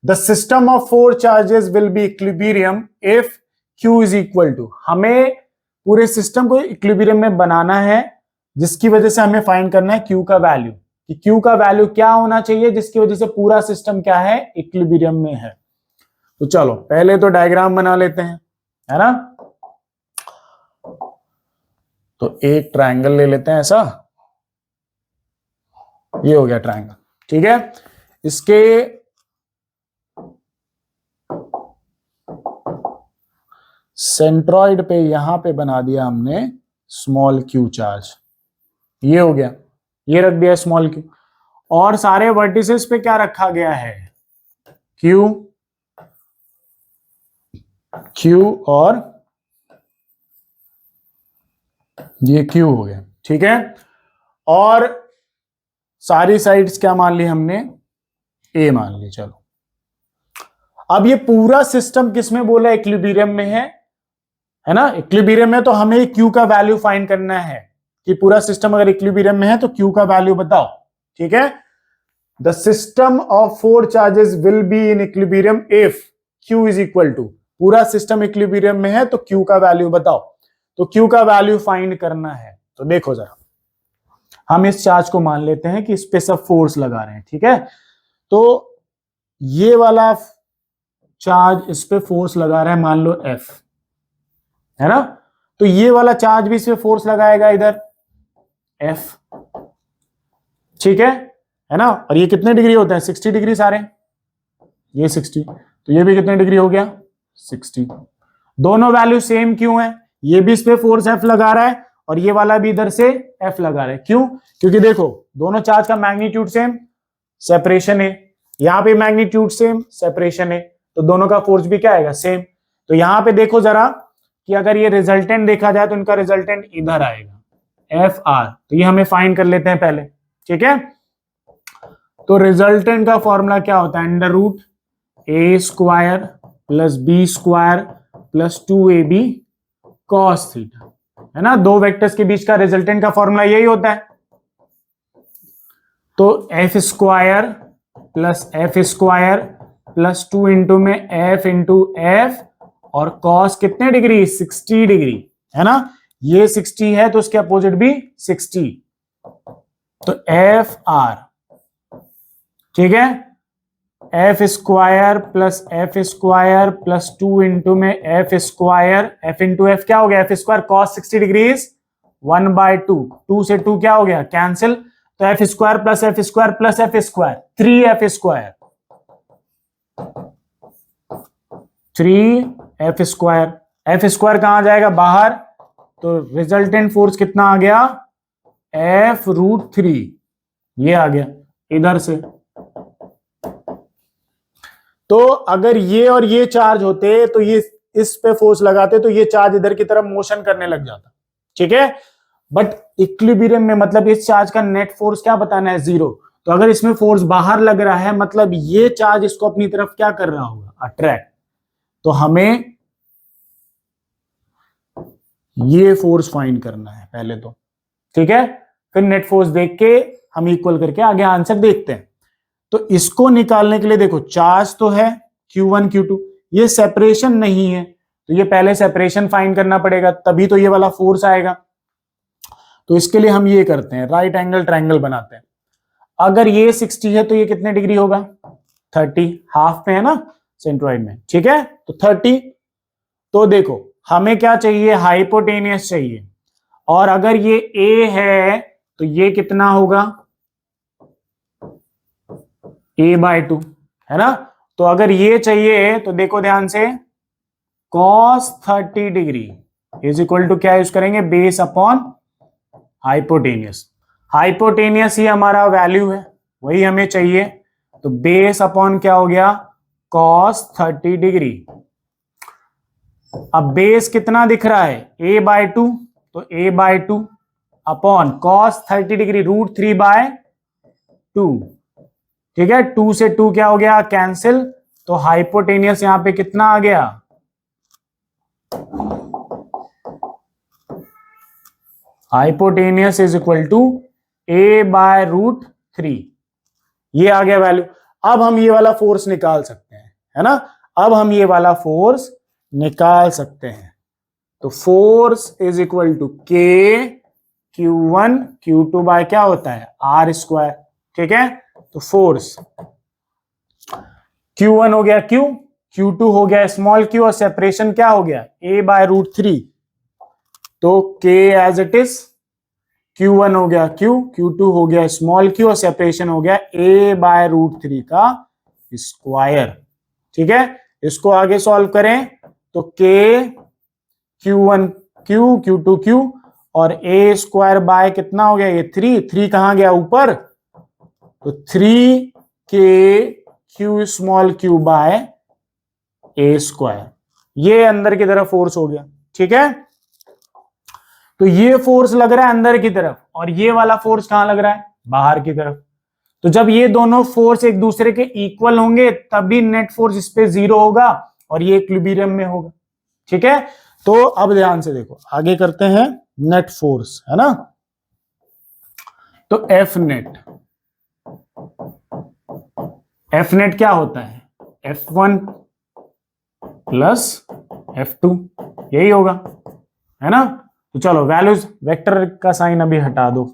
The system of 4 charges will be equilibrium if Q is equal to, हमें पूरे सिस्टम को इक्विलिब्रियम में बनाना है, जिसकी वजह से हमें फाइंड करना है Q का वैल्यू, कि Q का वैल्यू क्या होना चाहिए जिसकी वजह से पूरा सिस्टम क्या है, इक्विलिब्रियम में है। तो चलो पहले तो डायग्राम बना लेते हैं, है ना। तो एक ट्रायंगल ले लेते हैं ऐसा, ये हो गया ट्रायंगल, ठीक है। इसके सेंट्रॉइड पे यहां पे बना दिया हमने स्मॉल Q चार्ज, ये हो गया, ये रख दिया स्मॉल Q, और सारे वर्टिसेस पे क्या रखा गया है, Q, Q और ये Q हो गया, ठीक है। और सारी साइड्स क्या मान ली हमने, A मान ली। चलो अब ये पूरा सिस्टम किसमें बोला, इक्विलिब्रियम में है ना। इक्विलिब्रियम में तो हमें Q का वैल्यू फाइंड करना है, कि पूरा सिस्टम अगर इक्विलिब्रियम में है तो Q का वैल्यू बताओ, ठीक है। The system of 4 charges will be in equilibrium if Q is equal to, पूरा सिस्टम इक्विलिब्रियम में है तो Q का वैल्यू बताओ। तो Q का वैल्यू फाइंड करना है, तो देखो जरा, हम इस चार्ज को मान लेते हैं कि इस पे सब फोर्स लगा रहे हैं, ठीक है। तो ये वाला चार्ज इस पे फोर्स लगा रहा है, मान लो F, है ना। तो ये वाला चार्ज भी इस पे फोर्स लगाएगा इधर F, ठीक है ना। और ये कितने डिग्री होते हैं, 60 डिग्री सारे, ये 60, तो ये भी कितने डिग्री हो गया, 60। दोनों वैल्यू सेम क्यों है, ये भी इस पे फोर्स F लगा रहा है और ये वाला भी इधर से F लगा रहा है, क्यों, क्योंकि देखो दोनों चार्ज का मैग्नीट्यूड सेम, सेपरेशन है, यहां पे मैग्नीट्यूड सेम, सेपरेशन है, तो दोनों का फोर्स भी क्या आएगा, सेम। तो यहां पे देखो जरा कि अगर ये रिजल्टेंट देखा जाए तो इनका रिजल्टेंट इधर आएगा FR, तो ये हमें फाइंड कर लेते हैं पहले, ठीक है। तो रिजल्टेंट का फॉर्मूला क्या होता है, √A² + B² + 2AB cos theta, है ना। दो वेक्टर्स के बीच का रिजल्टेंट का फॉर्मूला यही होता है। तो F² + F² + 2 इंटू में F इंटू F, और cos कितने डिग्री, 60 डिग्री, है ना। ये 60 है तो उसके अपोजिट भी 60, तो FR, ठीक है। F² + F² + 2 इंटू में F², F इंटू F क्या हो गया, F² cos 60 डिग्री 1/2, 2 से 2 क्या हो गया, कैंसिल, तो F² + F² + F², 3F², 3F², F² कहां जाएगा, बाहर, तो रिजल्टेंट फोर्स कितना आ गया, F√3, ये आ गया इधर से। तो अगर ये और ये चार्ज होते तो ये इस पे फोर्स लगाते तो ये चार्ज इधर की तरफ मोशन करने लग जाता, ठीक है। बट इक्विलिब्रियम में मतलब इस चार्ज का नेट फोर्स क्या बताना है, 0। तो अगर इसमें फोर्स बाहर लग रहा है मतलब ये चार्ज इसको अपनी तरफ क्या कर रहा होगा, अट्रैक्ट। तो हमें ये फोर्स फाइंड करना है पहले तो, ठीक है। फिर नेट फोर्स देख के हम इक्वल करके आगे आंसर देखते हैं। तो इसको निकालने के लिए देखो चार्ज तो है Q1 Q2, ये सेपरेशन नहीं है तो ये पहले सेपरेशन फाइंड करना पड़ेगा, तभी तो ये वाला फोर्स आएगा। तो इसके लिए हम ये करते हैं, राइट एंगल ट्रायंगल बनाते हैं। अगर ये 60 है तो ये कितने डिग्री होगा, 30, हाफ में है ना सेंट्रॉइड में, ठीक है। तो 30, तो देखो हमें क्या चाहिए, हाइपोटेनियस चाहिए। और अगर ये A है तो ये कितना होगा, A/2, है ना। तो अगर ये चाहिए तो देखो ध्यान से, cos 30 degree is equal to क्या यूज करेंगे, बेस अपॉन हाइपोटेनियस। हाइपोटेनियस ही हमारा वैल्यू है, वही हमें चाहिए। तो बेस अपॉन क्या हो गया, cos 30 डिग्री। अब बेस कितना दिख रहा है, A/2, तो A/2 अपॉन cos 30 डिग्री √3/2, ठीक है। 2 से 2 क्या हो गया, कैंसिल। तो हाइपोटेनियस यहां पे कितना आ गया, hypotenuse is equal to A/√3, ये आ गया वैल्यू। अब हम ये वाला फोर्स निकाल सकते हैं, है ना। अब हम ये वाला फोर्स निकाल सकते हैं। तो force is equal to K/Q1 Q2 by क्या होता है, R², ठीक है। तो फोर्स Q1 हो गया Q, Q2 हो गया स्मॉल q, और सेपरेशन क्या हो गया, A/√3। तो K as it is, Q1 हो गया Q, Q2 हो गया स्मॉल q, और सेपरेशन हो गया A/√3 का स्क्वायर, ठीक है। इसको आगे सॉल्व करें तो K Q1 Q, Q2 Q, और A² बाय कितना हो गया, ये 3 कहां गया ऊपर, तो 3K Q small q by A², ये अंदर की तरफ फोर्स हो गया, ठीक है। तो ये फोर्स लग रहा है अंदर की तरफ, और ये वाला फोर्स कहां लग रहा है, बाहर की तरफ। तो जब ये दोनों फोर्स एक दूसरे के इक्वल होंगे तभी नेट फोर्स इस पे 0 होगा और ये इक्विलिब्रियम में होगा, ठीक है। तो अब ध्यान से देखो, आगे करते हैं नेट फोर्स, है ना। तो एफ नेट क्या होता है, F1 प्लस F2, यही होगा, है ना। तो चलो वैल्यूज, वेक्टर का साइन अभी हटा दो।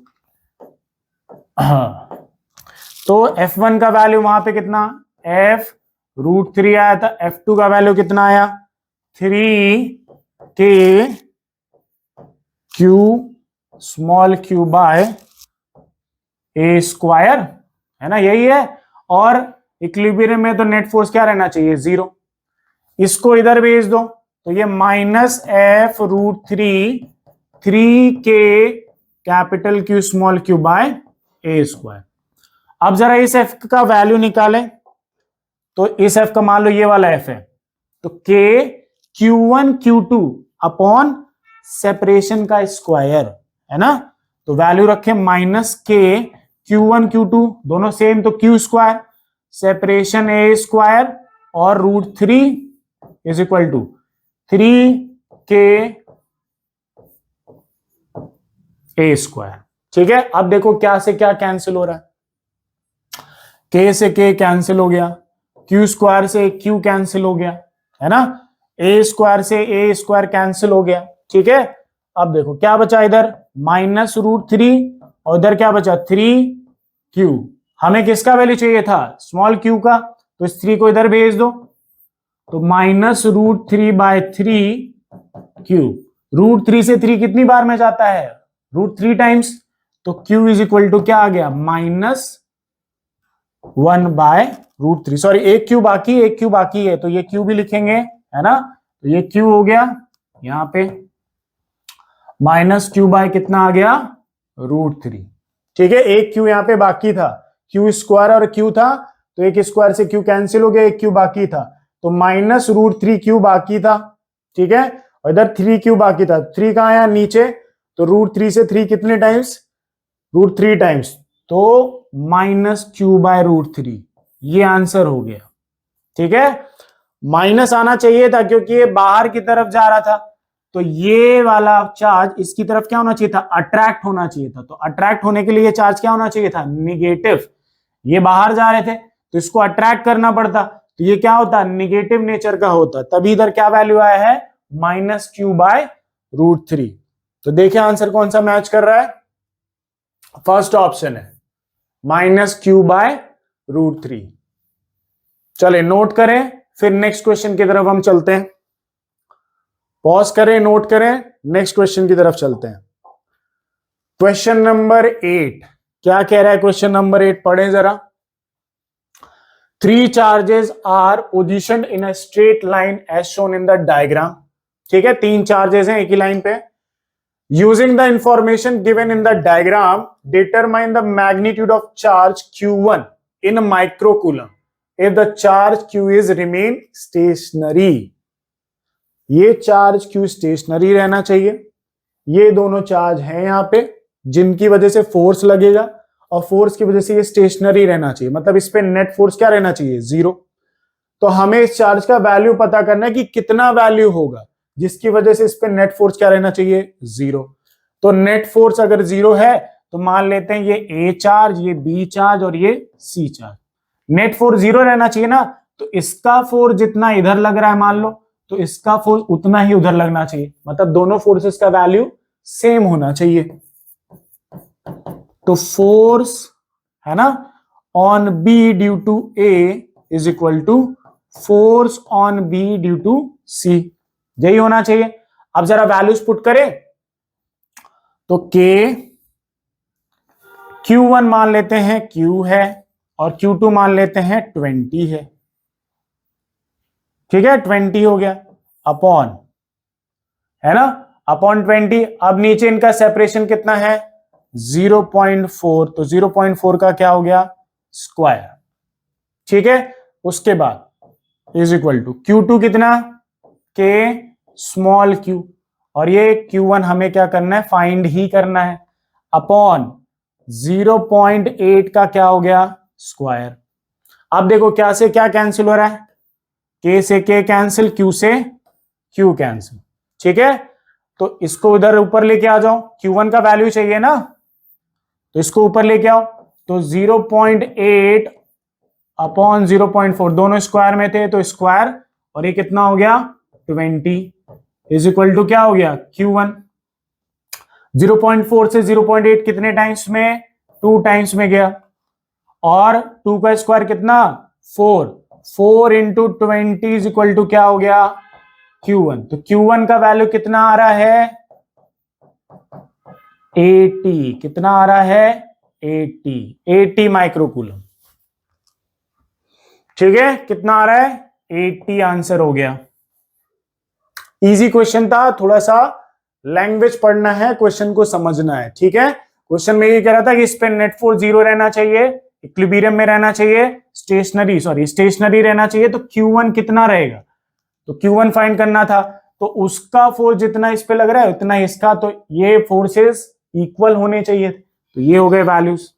तो F1 का वैल्यू वहां पे कितना, F√3 आया था। F2 का वैल्यू कितना आया, 3K Q small q by A², है ना, यही है। और इक्विलिब्रियम में तो नेट फोर्स क्या रहना चाहिए, 0। इसको इधर भेज दो तो ये -F√3 3K capital Q small q by A²। अब जरा इस f का वैल्यू निकालें। तो इस f का मान लो ये वाला f है, तो K Q1 Q2 upon separation का स्क्वायर, है ना। तो वैल्यू रखें -K Q1 Q2 दोनों सेम, तो Q² सेपरेशन A² और √3 is equal to 3K A², ठीक है। अब देखो क्या से क्या कैंसिल हो रहा है, K से K कैंसिल हो गया, Q² से Q कैंसिल हो गया, है ना। A² से A² कैंसिल हो गया, ठीक है। अब देखो क्या बचा इधर, -√3, और इधर क्या बचा, 3Q। हमें किसका वैल्यू चाहिए था, स्मॉल q का, तो इस 3 को इधर भेज दो। तो -√3/3Q, √3 से 3 कितनी बार में जाता है, √3 टाइम्स। तो Q इज इक्वल टू क्या आ गया, -1/√3। सॉरी, एक Q बाकी है, तो ये Q भी लिखेंगे, है ना। तो ये Q हो गया यहां पे, -Q बाय कितना आ गया, √3, ठीक है। एक Q यहां पे बाकी था, Q² और Q था, तो एक स्क्वायर से क्यू कैंसिल हो गया, एक क्यू बाकी था, तो -√3 क्यू बाकी था, ठीक है। और इधर 3 क्यू बाकी था, 3 कहां आया नीचे, तो √3 से 3 कितने टाइम्स, √3 टाइम्स, तो -q/√3, ये आंसर हो गया, ठीक है। माइनस आना चाहिए था क्योंकि ये बाहर की तरफ जा रहा था, तो ये वाला चार्ज इसकी तरफ क्या होना चाहिए था, अट्रैक्ट होना चाहिए था। तो अट्रैक्ट होने के लिए ये चार्ज क्या होना चाहिए था, निगेटिव। ये बाहर जा रहे थे तो इसको अट्रैक्ट करना पड़ता, तो ये क्या होता, निगेटिव नेचर का होता, तभी इधर क्या वैल्यू आया है, -q/√3। तो देखिए आंसर कौन सा मैच कर रहा है, फर्स्ट ऑप्शन है -q/√3। चले नोट करें, फिर नेक्स्ट क्वेश्चन की तरफ हम चलते हैं। पॉज करें, नोट करें, नेक्स्ट क्वेश्चन की तरफ चलते हैं। क्वेश्चन नंबर 8 क्या कह रहा है, क्वेश्चन नंबर 8 पढ़ें जरा। 3 charges are positioned in a straight line as shown in the diagram, ठीक है। 3 चार्जेस हैं एक ही लाइन पे। Using the information given in the diagram determine the magnitude of charge Q1 in microcoulomb if the charge q is remain stationary। ये charge q stationary रहना चाहिए, ये दोनों चार्ज हैं यहां पे जिनकी वजह से फोर्स लगेगा, और फोर्स की वजह से ये स्टेशनरी रहना चाहिए, मतलब इस पे नेट फोर्स क्या रहना चाहिए, 0। तो हमें इस चार्ज का वैल्यू पता करना है कि कितना वैल्यू होगा जिसकी वजह से इस पे नेट फोर्स क्या रहना चाहिए, 0। तो नेट फोर्स अगर 0 है तो मान लेते हैं ये A चार्ज, ये B चार्ज और ये C चार्ज। नेट फोर्स 0 रहना चाहिए ना, तो इसका फोर्स जितना इधर लग रहा है मान लो, तो इसका फोर्स उतना ही उधर लगना चाहिए, मतलब दोनों फोर्सेस का वैल्यू सेम होना चाहिए। तो फोर्स है ना on B due to A is equal to force on B due to C, यही होना चाहिए। अब जरा वैल्यूज पुट करें, तो Q1 मान लेते हैं Q है, और Q2 मान लेते हैं 20 है, ठीक है, 20 हो गया, अपॉन, है ना, अपॉन 20। अब नीचे इनका सेपरेशन कितना है, 0.4, तो 0.4 का क्या हो गया, स्क्वायर, ठीक है। उसके बाद इज इक्वल टू Q2 कितना, K स्मॉल q, और ये Q1 हमें क्या करना है, फाइंड ही करना है, अपॉन 0.8 का क्या हो गया, स्क्वायर। अब देखो क्या से क्या कैंसिल हो रहा है, K से K कैंसिल, Q से Q कैंसिल, ठीक है। तो इसको इधर ऊपर लेके आ जाओ, Q1 का वैल्यू चाहिए ना, तो इसको ऊपर लेके आओ, तो 0.8 अपॉन 0.4 दोनों स्क्वायर में थे, तो स्क्वायर, और ये कितना हो गया, 20 इज इक्वल टू क्या हो गया, Q1। 0.4 से 0.8 कितने टाइम्स में, 2 टाइम्स में गया, और 2 का स्क्वायर कितना, 4, 4 इंटू 20 इज इक्वल टू क्या हो गया, Q1। तो Q1 का वैल्यू कितना आ रहा है, 80, कितना आ रहा है, 80 माइक्रोकूलम, ठीक है। कितना आ रहा है, 80 आंसर हो गया। इजी क्वेश्चन था, थोड़ा सा लैंग्वेज पढ़ना है, क्वेश्चन को समझना है, ठीक है। क्वेश्चन में ये कह रहा था कि इस पे नेट फोर्स 0 रहना चाहिए, इक्विलिब्रियम में रहना चाहिए, स्टेशनरी रहना चाहिए, तो Q1 कितना रहेगा, तो Q1 फाइंड करना था, तो उसका फोर्स जितना इस पे लग रहा है उतना इसका, तो ये फोर्सेस इक्वल होने चाहिए, तो ये हो गए वैल्यूज।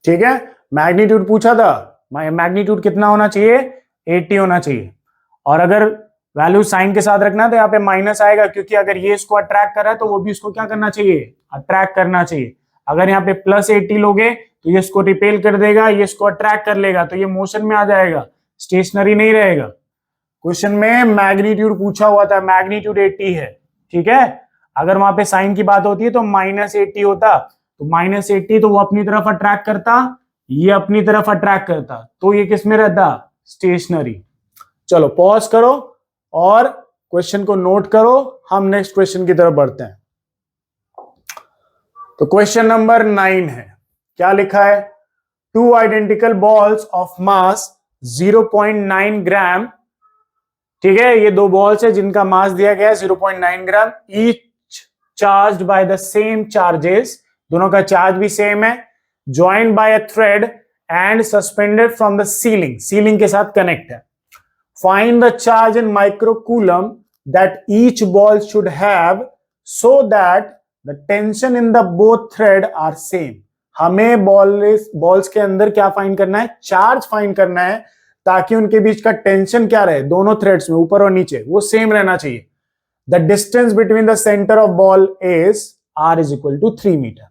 ठीक है, मैग्नीट्यूड पूछा था, मैग्नीट्यूड कितना होना चाहिए, 80 होना चाहिए, और अगर वैल्यू साइन के साथ रखना तो यहाँ पे माइनस आएगा, क्योंकि अगर ये इसको अट्रैक्ट कर रहा है तो वो भी इसको क्या करना चाहिए, अट्रैक्ट करना चाहिए। अगर यहाँ पे +80 लोगे तो ये इसको रिपेल कर देगा, ये इसको अट्रैक्ट कर लेगा, तो ये मोशन में आ जाएगा, स्टेशनरी नहीं रहेगा। क्वेश्चन में मैग्नीट्यूड पूछा हुआ था, मैग्नीट्यूड 80 है, ठीक है। अगर वहां पे साइन की बात होती है तो -80 होता, तो -80 तो वो अपनी तरफ अट्रैक्ट करता, ये अपनी तरफ अट्रैक्ट करता, तो ये किस में रहता, स्टेशनरी। चलो पॉज करो और क्वेश्चन को नोट करो, हम नेक्स्ट क्वेश्चन की तरफ बढ़ते हैं। तो क्वेश्चन नंबर 9 है, क्या लिखा है, 2 आइडेंटिकल बॉल्स ऑफ मास 0.9 ग्राम ठीक है, ये दो बॉल्स है जिनका मास दिया गया है 0.9 gram, each charged by the same charges, दोनों का चार्ज भी सेम है, joined by a thread and suspended from the ceiling, ceiling के साथ कनेक्ट है। Find the charge in microcoulomb that each ball should have so that the tension in the both thread are same. हमें balls के अंदर क्या find करना है, charge find करना है, ताकि उनके बीच का टेंशन क्या रहे, दोनों थ्रेड्स में ऊपर और नीचे वो सेम रहना चाहिए। The distance between the centre of ball is r is equal to 3 metre.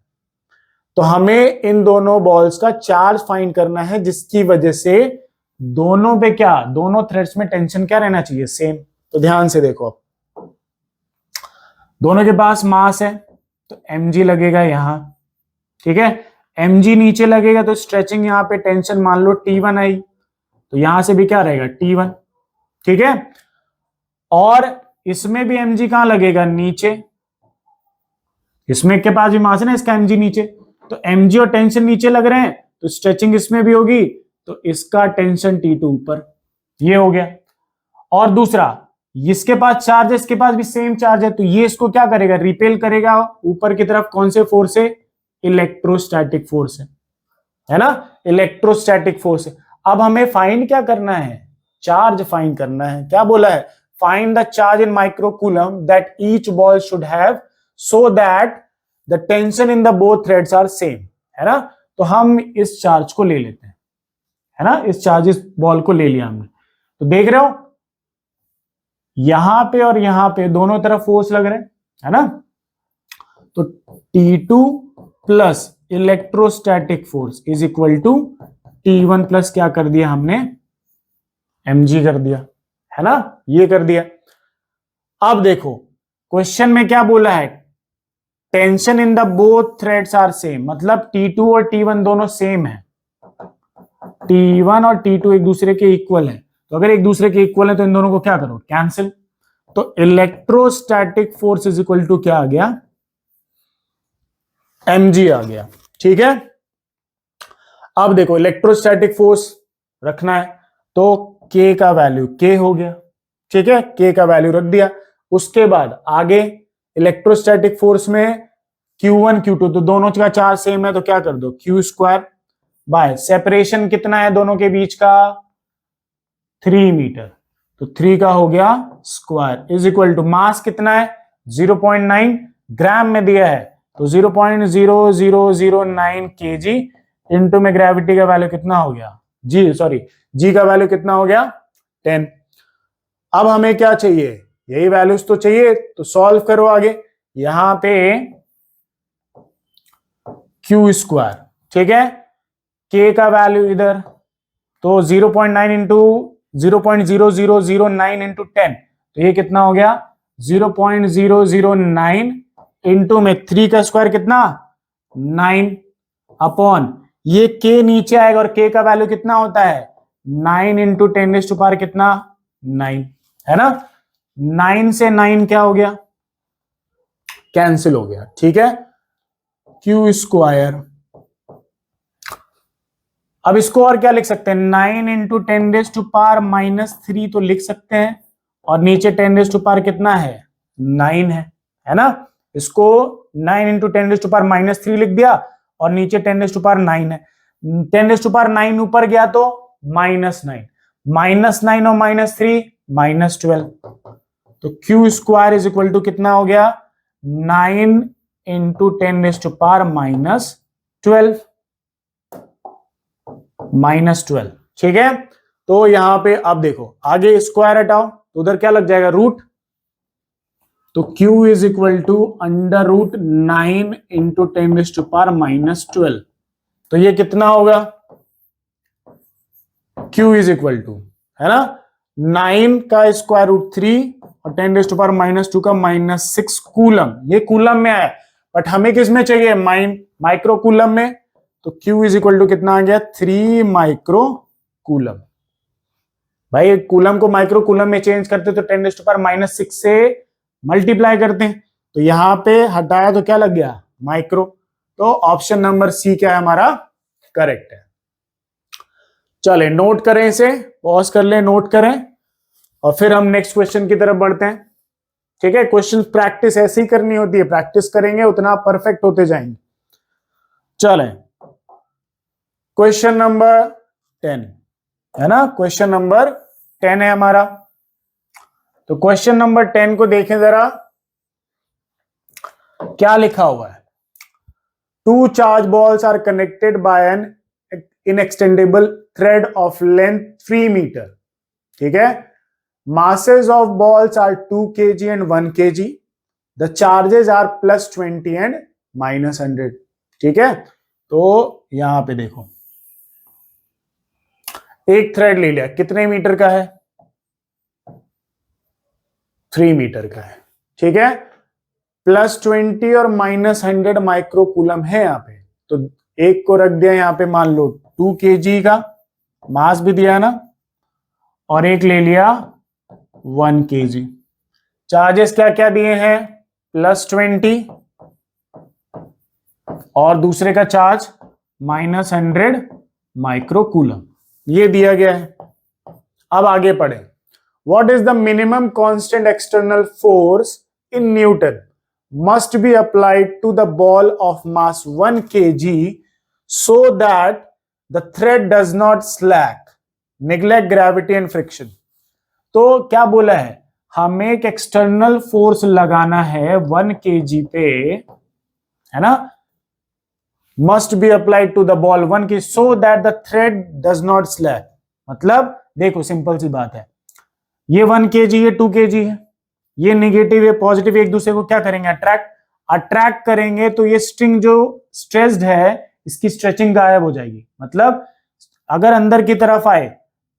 तो हमें इन दोनों बॉल्स का चार्ज फाइंड करना है, जिसकी वजह से दोनों पे क्या, दोनों थ्रेड्स में टेंशन क्या रहना चाहिए, सेम। तो ध्यान से देखो, अब दोनों के पास मास है तो mg लगेगा यहां, ठीक है, mg नीचे लगेगा तो स्ट्रेचिंग यहां पे टेंशन मान लो T1 आई, तो यहां से भी क्या रहेगा T1, ठीक है। और इसमें भी mg कहां लगेगा, नीचे, इसमें के पास भी मास है ना, इसका mg नीचे, तो mg और टेंशन नीचे लग रहे हैं तो स्ट्रेचिंग इसमें भी होगी, तो इसका टेंशन T2 ऊपर, ये हो गया। और दूसरा, इसके पास चार्ज है, इसके पास भी सेम चार्ज है, तो ये इसको क्या करेगा, रिपेल करेगा ऊपर की तरफ, कौन से फोर्स से, इलेक्ट्रोस्टैटिक फोर्स है ना, इलेक्ट्रोस्टैटिक फोर्स है। अब हमें फाइंड क्या करना है, चार्ज फाइंड करना है। क्या बोला है, find the charge in microcoulomb that each ball should have so that the tension in the both threads are same, है ना। तो हम इस चार्ज को ले लेते हैं, है ना, इस चार्ज, इस बॉल को ले लिया हमने। तो देख रहे हो यहां पे और यहां पे दोनों तरफ फोर्स लग रहे हैं, है ना। तो T2 plus electrostatic force is equal to T1 plus क्या कर दिया हमने, mg कर दिया, है ना, ये कर दिया। अब देखो क्वेश्चन में क्या बोला है, tension in the both threads are same, मतलब T2 और T1 दोनों सेम है, T1 और T2 एक दूसरे के इक्वल है। तो अगर एक दूसरे के इक्वल है तो इन दोनों को क्या करो, कैंसिल। तो electrostatic force is equal to क्या आ गया, mg आ गया, ठीक है। अब देखो इलेक्ट्रोस्टैटिक फोर्स रखना है तो k का वैल्यू k हो गया, ठीक है, k का वैल्यू रख दिया। उसके बाद आगे इलेक्ट्रोस्टैटिक फोर्स में Q1 Q2, तो दोनों का चार्ज सेम है तो क्या कर दो, Q स्क्वायर बाय सेपरेशन कितना है दोनों के बीच का, 3 मीटर, तो 3 का हो गया square is equal to mass कितना है 0.9 ग्राम में दिया है, तो 0.0009 kg इंटू में ग्रेविटी का वैल्यू कितना हो गया, जी का वैल्यू कितना हो गया 10। अब हमें क्या चाहिए, यही वैल्यूज तो चाहिए, तो सॉल्व करो आगे। यहां पे Q स्क्वायर, ठीक है, K का वैल्यू इधर, तो 0.9 इंटू 0.0009 इंटू 10, तो ये कितना हो गया 0.009 इंटू में 3 का स्क्वायर कितना 9 अपॉन ये K नीचे आएगा और K का वैल्यू कितना होता है 9 इंटू 10 रेज़ टू पावर कितना 9, है ना। 9 से 9 क्या हो गया, कैंसिल हो गया, ठीक है, Q स्क्वायर। अब इसको और क्या लिख सकते हैं, 9 इंटू 10 रेज़ टू पावर -3 तो लिख सकते हैं, और नीचे 10 रेज़ टू पावर कितना है 9 है ना। इसको 9 इंटू 10 रेज़ टू पावर -3 लिख दिया, और नीचे 10 रेज़ टू पावर 9 है, 10 रेज़ टू पावर 9 ऊपर गया तो -9, -9 और -3 -12, तो Q square is equal to कितना हो गया 9 इंटू 10 रेज़ टू पावर -12, ठीक है। तो यहां पे अब देखो आगे स्क्वायर हटाओ तो उधर क्या लग जाएगा रूट, तो Q is equal to under root 9 into 10 raise to power -12, तो ये कितना होगा Q इज इक्वल टू, है ना, 9 का स्क्वायर रूट 3 और 10 रेज़ टू पावर -2 का -6 कूलम, ये कूलम में है, बट हमें किस में चाहिए माइक्रो कूलम में, तो Q इज इक्वल टू कितना आ गया 3 माइक्रो कूलम। भाई कूलम को माइक्रो कूलम में चेंज करते तो 10 रेज़ टू पावर -6 से मल्टीप्लाई करते हैं, तो यहां पे हटाया तो क्या लग गया माइक्रो, तो ऑप्शन नंबर सी क्या है हमारा करेक्ट है। चले नोट करें, इसे पॉज कर ले, नोट करें। और फिर हम नेक्स्ट क्वेश्चन की तरफ बढ़ते हैं। ठीक है, क्वेश्चन प्रैक्टिस ऐसे ही करनी होती है, प्रैक्टिस करेंगे उतना आप परफेक्ट होते जाएंगे। चलें, क्वेश्चन नंबर 10 है ना, क्वेश्चन नंबर 10 है हमारा। तो क्वेश्चन नंबर 10 को देखें जरा, क्या लिखा हुआ है। 2 charge balls are connected by an inextensible thread of length 3 metre. ठीक है, masses of balls are 2 kg and 1 kg. The charges are +20 and -100. ठीक है, तो यहां पे देखो एक थ्रेड ले लिया, कितने मीटर का है, 3 मीटर का है। ठीक है, +20 और -100 माइक्रोकूलम है यहाँ पे। तो एक को रख दिया यहाँ पे, मान लो 2 kg का मास भी दिया ना, और एक ले लिया 1 kg। चार्जेस क्या क्या दिए हैं, +20 और दूसरे का चार्ज -100 माइक्रोकूलम, ये दिया गया है। अब आगे पढ़े। What is the minimum constant external force in newton must be applied to the ball of mass 1 kg so that the thread does not slack, neglect gravity and friction. तो क्या बोला है, हमें एक एक्सटर्नल फोर्स लगाना है 1 kg पे, है ना, must be applied to the ball 1 kg so that the thread does not slack. मतलब देखो सिंपल सी बात है, ये 1 kg है, 2 kg है, ये नेगेटिव है पॉजिटिव, एक दूसरे को क्या करेंगे, अट्रैक्ट करेंगे। तो ये स्ट्रिंग जो स्ट्रेस्ड है, इसकी स्ट्रेचिंग गायब हो जाएगी। मतलब अगर अंदर की तरफ आए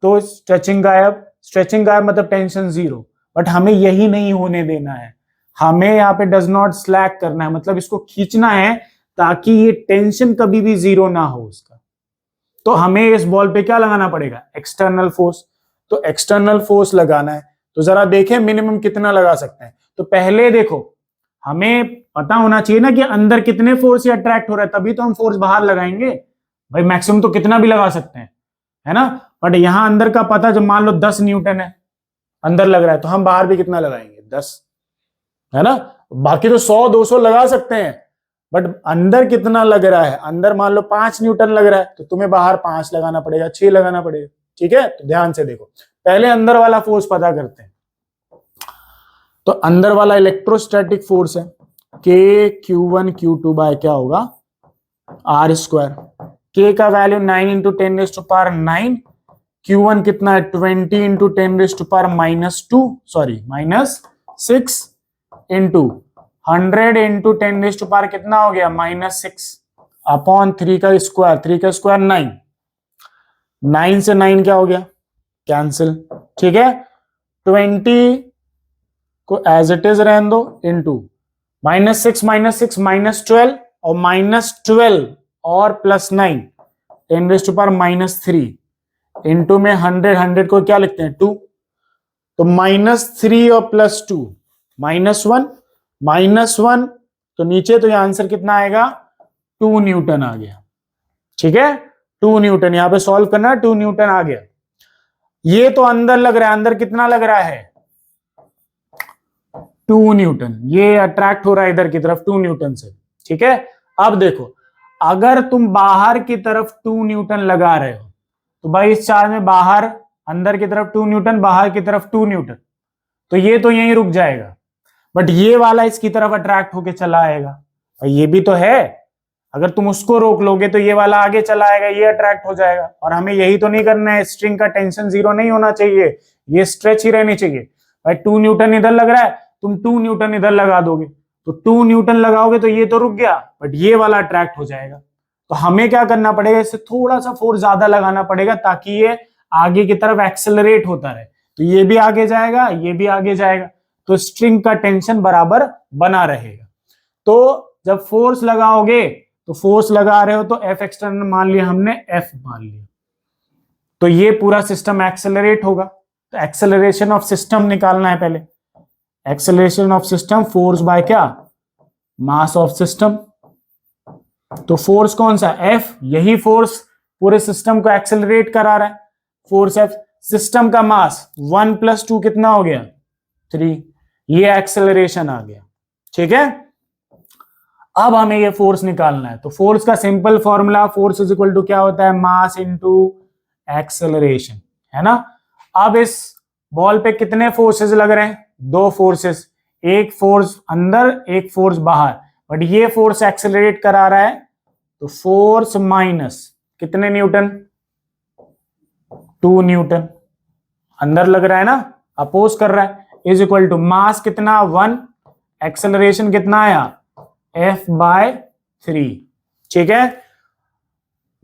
तो स्ट्रेचिंग गायब मतलब टेंशन 0। बट हमें यही नहीं होने देना है, हमें यहाँ पे डज नॉट स्लैक करना है, मतलब इसको खींचना है ताकि ये टेंशन कभी भी 0 ना हो उसका। तो हमें इस बॉल पे क्या लगाना पड़ेगा, एक्सटर्नल फोर्स। तो एक्सटर्नल फोर्स लगाना है, तो जरा देखें मिनिमम कितना लगा सकते हैं। तो पहले देखो, हमें पता होना चाहिए ना कि अंदर कितने फोर्स से अट्रैक्ट हो रहा है, तभी तो हम फोर्स बाहर लगाएंगे। भाई मैक्सिमम तो कितना भी लगा सकते हैं, है ना। बट यहां अंदर का पता, जब मान लो 10 न्यूटन है अंदर लग रहा है, तो हम बाहर भी कितना लगाएंगे, 10, है ना। बाकी तो 100-200 लगा सकते हैं, बट अंदर कितना लग रहा है, अंदर मान लो 5 न्यूटन लग रहा है, तो तुम्हें बाहर 5 लगाना पड़ेगा, 6 लगाना पड़ेगा। ठीक है, तो ध्यान से देखो, पहले अंदर वाला फोर्स पता करते हैं। तो अंदर वाला इलेक्ट्रोस्टैटिक फोर्स है k q1 q2 बाय क्या होगा, r²। k का वैल्यू 9 × 10⁻⁹, q1 कितना है, 20 × 10⁻⁻2 सॉरी -6 इंटू 100 × 10⁻⁻, कितना हो गया, -6 अपॉन 3 का स्क्वायर 9। 9 से 9 क्या हो गया, कैंसिल। ठीक है, 20 को एज इट इज रहने दो, इंटू -6 -12 और -12 और +9 10⁻⁻3 इंटू में 100 को क्या लिखते हैं, 2। तो -3 और +2 -1 तो नीचे, तो यह आंसर कितना आएगा, 2 न्यूटन आ गया। ठीक है, 2 न्यूटन यहां पे सॉल्व करना, 2 न्यूटन आ गया। ये तो अंदर लग रहा है, अंदर कितना लग रहा है, 2 न्यूटन। ये अट्रैक्ट हो रहा है इधर की तरफ 2 न्यूटन से। ठीक है, अब देखो, अगर तुम बाहर की तरफ 2 न्यूटन लगा रहे हो, तो भाई इस चार्ज में बाहर, अंदर की तरफ 2 न्यूटन, बाहर की तरफ 2 न्यूटन, तो ये तो यहीं रुक जाएगा। बट ये वाला इसकी तरफ अट्रैक्ट होके चला आएगा, और ये भी तो है, अगर तुम उसको रोक लोगे तो ये वाला आगे चला आएगा, ये अट्रैक्ट हो जाएगा। और हमें यही तो नहीं करना है, स्ट्रिंग का टेंशन 0 नहीं होना चाहिए, ये स्ट्रेच ही रहनी चाहिए। भाई 2 न्यूटन इधर लग रहा है, तुम 2 न्यूटन इधर लगा दोगे, तो 2 न्यूटन लगाओगे तो ये तो रुक गया, बट ये वाला अट्रैक्ट हो जाएगा। तो हमें क्या करना पड़ेगा, इससे थोड़ा सा फोर्स ज्यादा लगाना पड़ेगा, ताकि ये आगे की तरफ एक्सेलरेट होता रहे। तो ये भी आगे जाएगा, ये भी आगे जाएगा, तो स्ट्रिंग का टेंशन बराबर बना रहेगा। तो जब फोर्स लगाओगे, तो फोर्स लगा रहे हो तो F एक्सटर्नल मान लिया हमने, F मान लिया, तो ये पूरा सिस्टम एक्सेलरेट होगा। तो एक्सेलरेशन ऑफ सिस्टम निकालना है पहले, acceleration of system force by क्या, मास ऑफ सिस्टम। तो फोर्स कौन सा, F, यही फोर्स पूरे सिस्टम को एक्सेलरेट करा रहा है, फोर्स F। सिस्टम का मास 1 + 2 कितना हो गया 3, ये एक्सेलरेशन आ गया। ठीक है, अब हमें ये फोर्स निकालना है। तो फोर्स का simple formula, force is equal to क्या होता है, मास इनटू एक्सेलरेशन, है ना। अब इस बॉल पे कितने फोर्सेस लग रहे हैं, 2 फोर्सेस, एक फोर्स अंदर एक फोर्स बाहर, बट ये फोर्स एक्सेलरेट करा रहा है, तो फोर्स माइनस कितने न्यूटन, 2 न्यूटन अंदर लग रहा है ना, अपोज कर रहा है, इज इक्वल टू मास कितना 1, एक्सेलरेशन कितना आया F/3। ठीक है,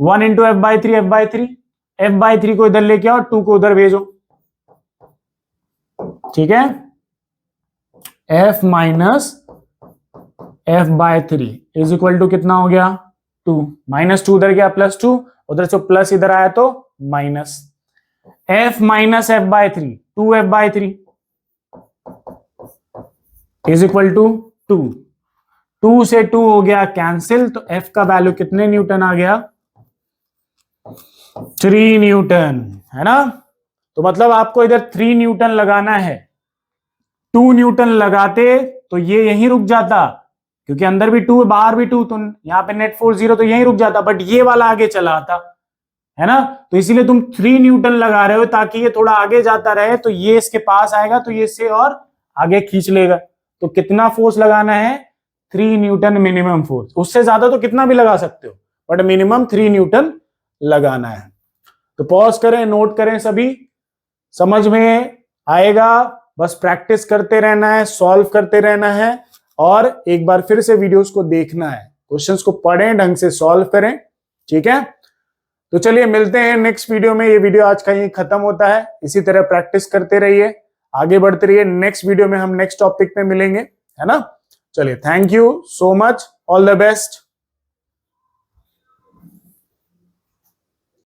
1 × F/3, F/3 को इधर लेके आओ, 2 को उधर भेजो। ठीक है, F - F/3 is equal to कितना हो गया 2, -2 उधर गया +2, उधर से प्लस इधर आया तो minus, F - F/3 2F/3 is equal to 2, 2 से 2 हो गया कैंसिल, तो F का वैल्यू कितने न्यूटन आ गया 3 न्यूटन, है ना। तो मतलब आपको इधर 3 न्यूटन लगाना है, 2 न्यूटन लगाते तो ये यहीं रुक जाता, क्योंकि अंदर भी 2 बाहर भी 2, तो यहाँ पे नेट फोर्स 0, तो यहीं रुक जाता, बट ये वाला आगे चला आता, है ना। तो इसीलिए तुम 3 न्यूटन लगा रहे हो ताकि ये थोड़ा आगे जाता रहे, तो ये इसके पास आएगा तो ये इससे और आगे खींच लेगा। तो कितना फोर्स लगाना है 3 न्यूटन मिनिमम फोर्स, उससे ज्यादा तो कितना भी लगा सकते हो, बट मिनिमम 3 न्यूटन लगाना है। तो पॉज करें, नोट करें, सभी समझ में आएगा, बस प्रैक्टिस करते रहना है, सॉल्व करते रहना है, और एक बार फिर से वीडियोस को देखना है, क्वेश्चंस को पढ़ें, ढंग से सॉल्व करें। ठीक है, तो चलिए मिलते हैं नेक्स्ट वीडियो में। ये वीडियो आज का यही खत्म होता है, इसी तरह प्रैक्टिस करते रहिए, आगे बढ़ते रहिए। नेक्स्ट वीडियो में हम नेक्स्ट टॉपिक पे मिलेंगे, है ना। चलिए, thank you so much, all the best.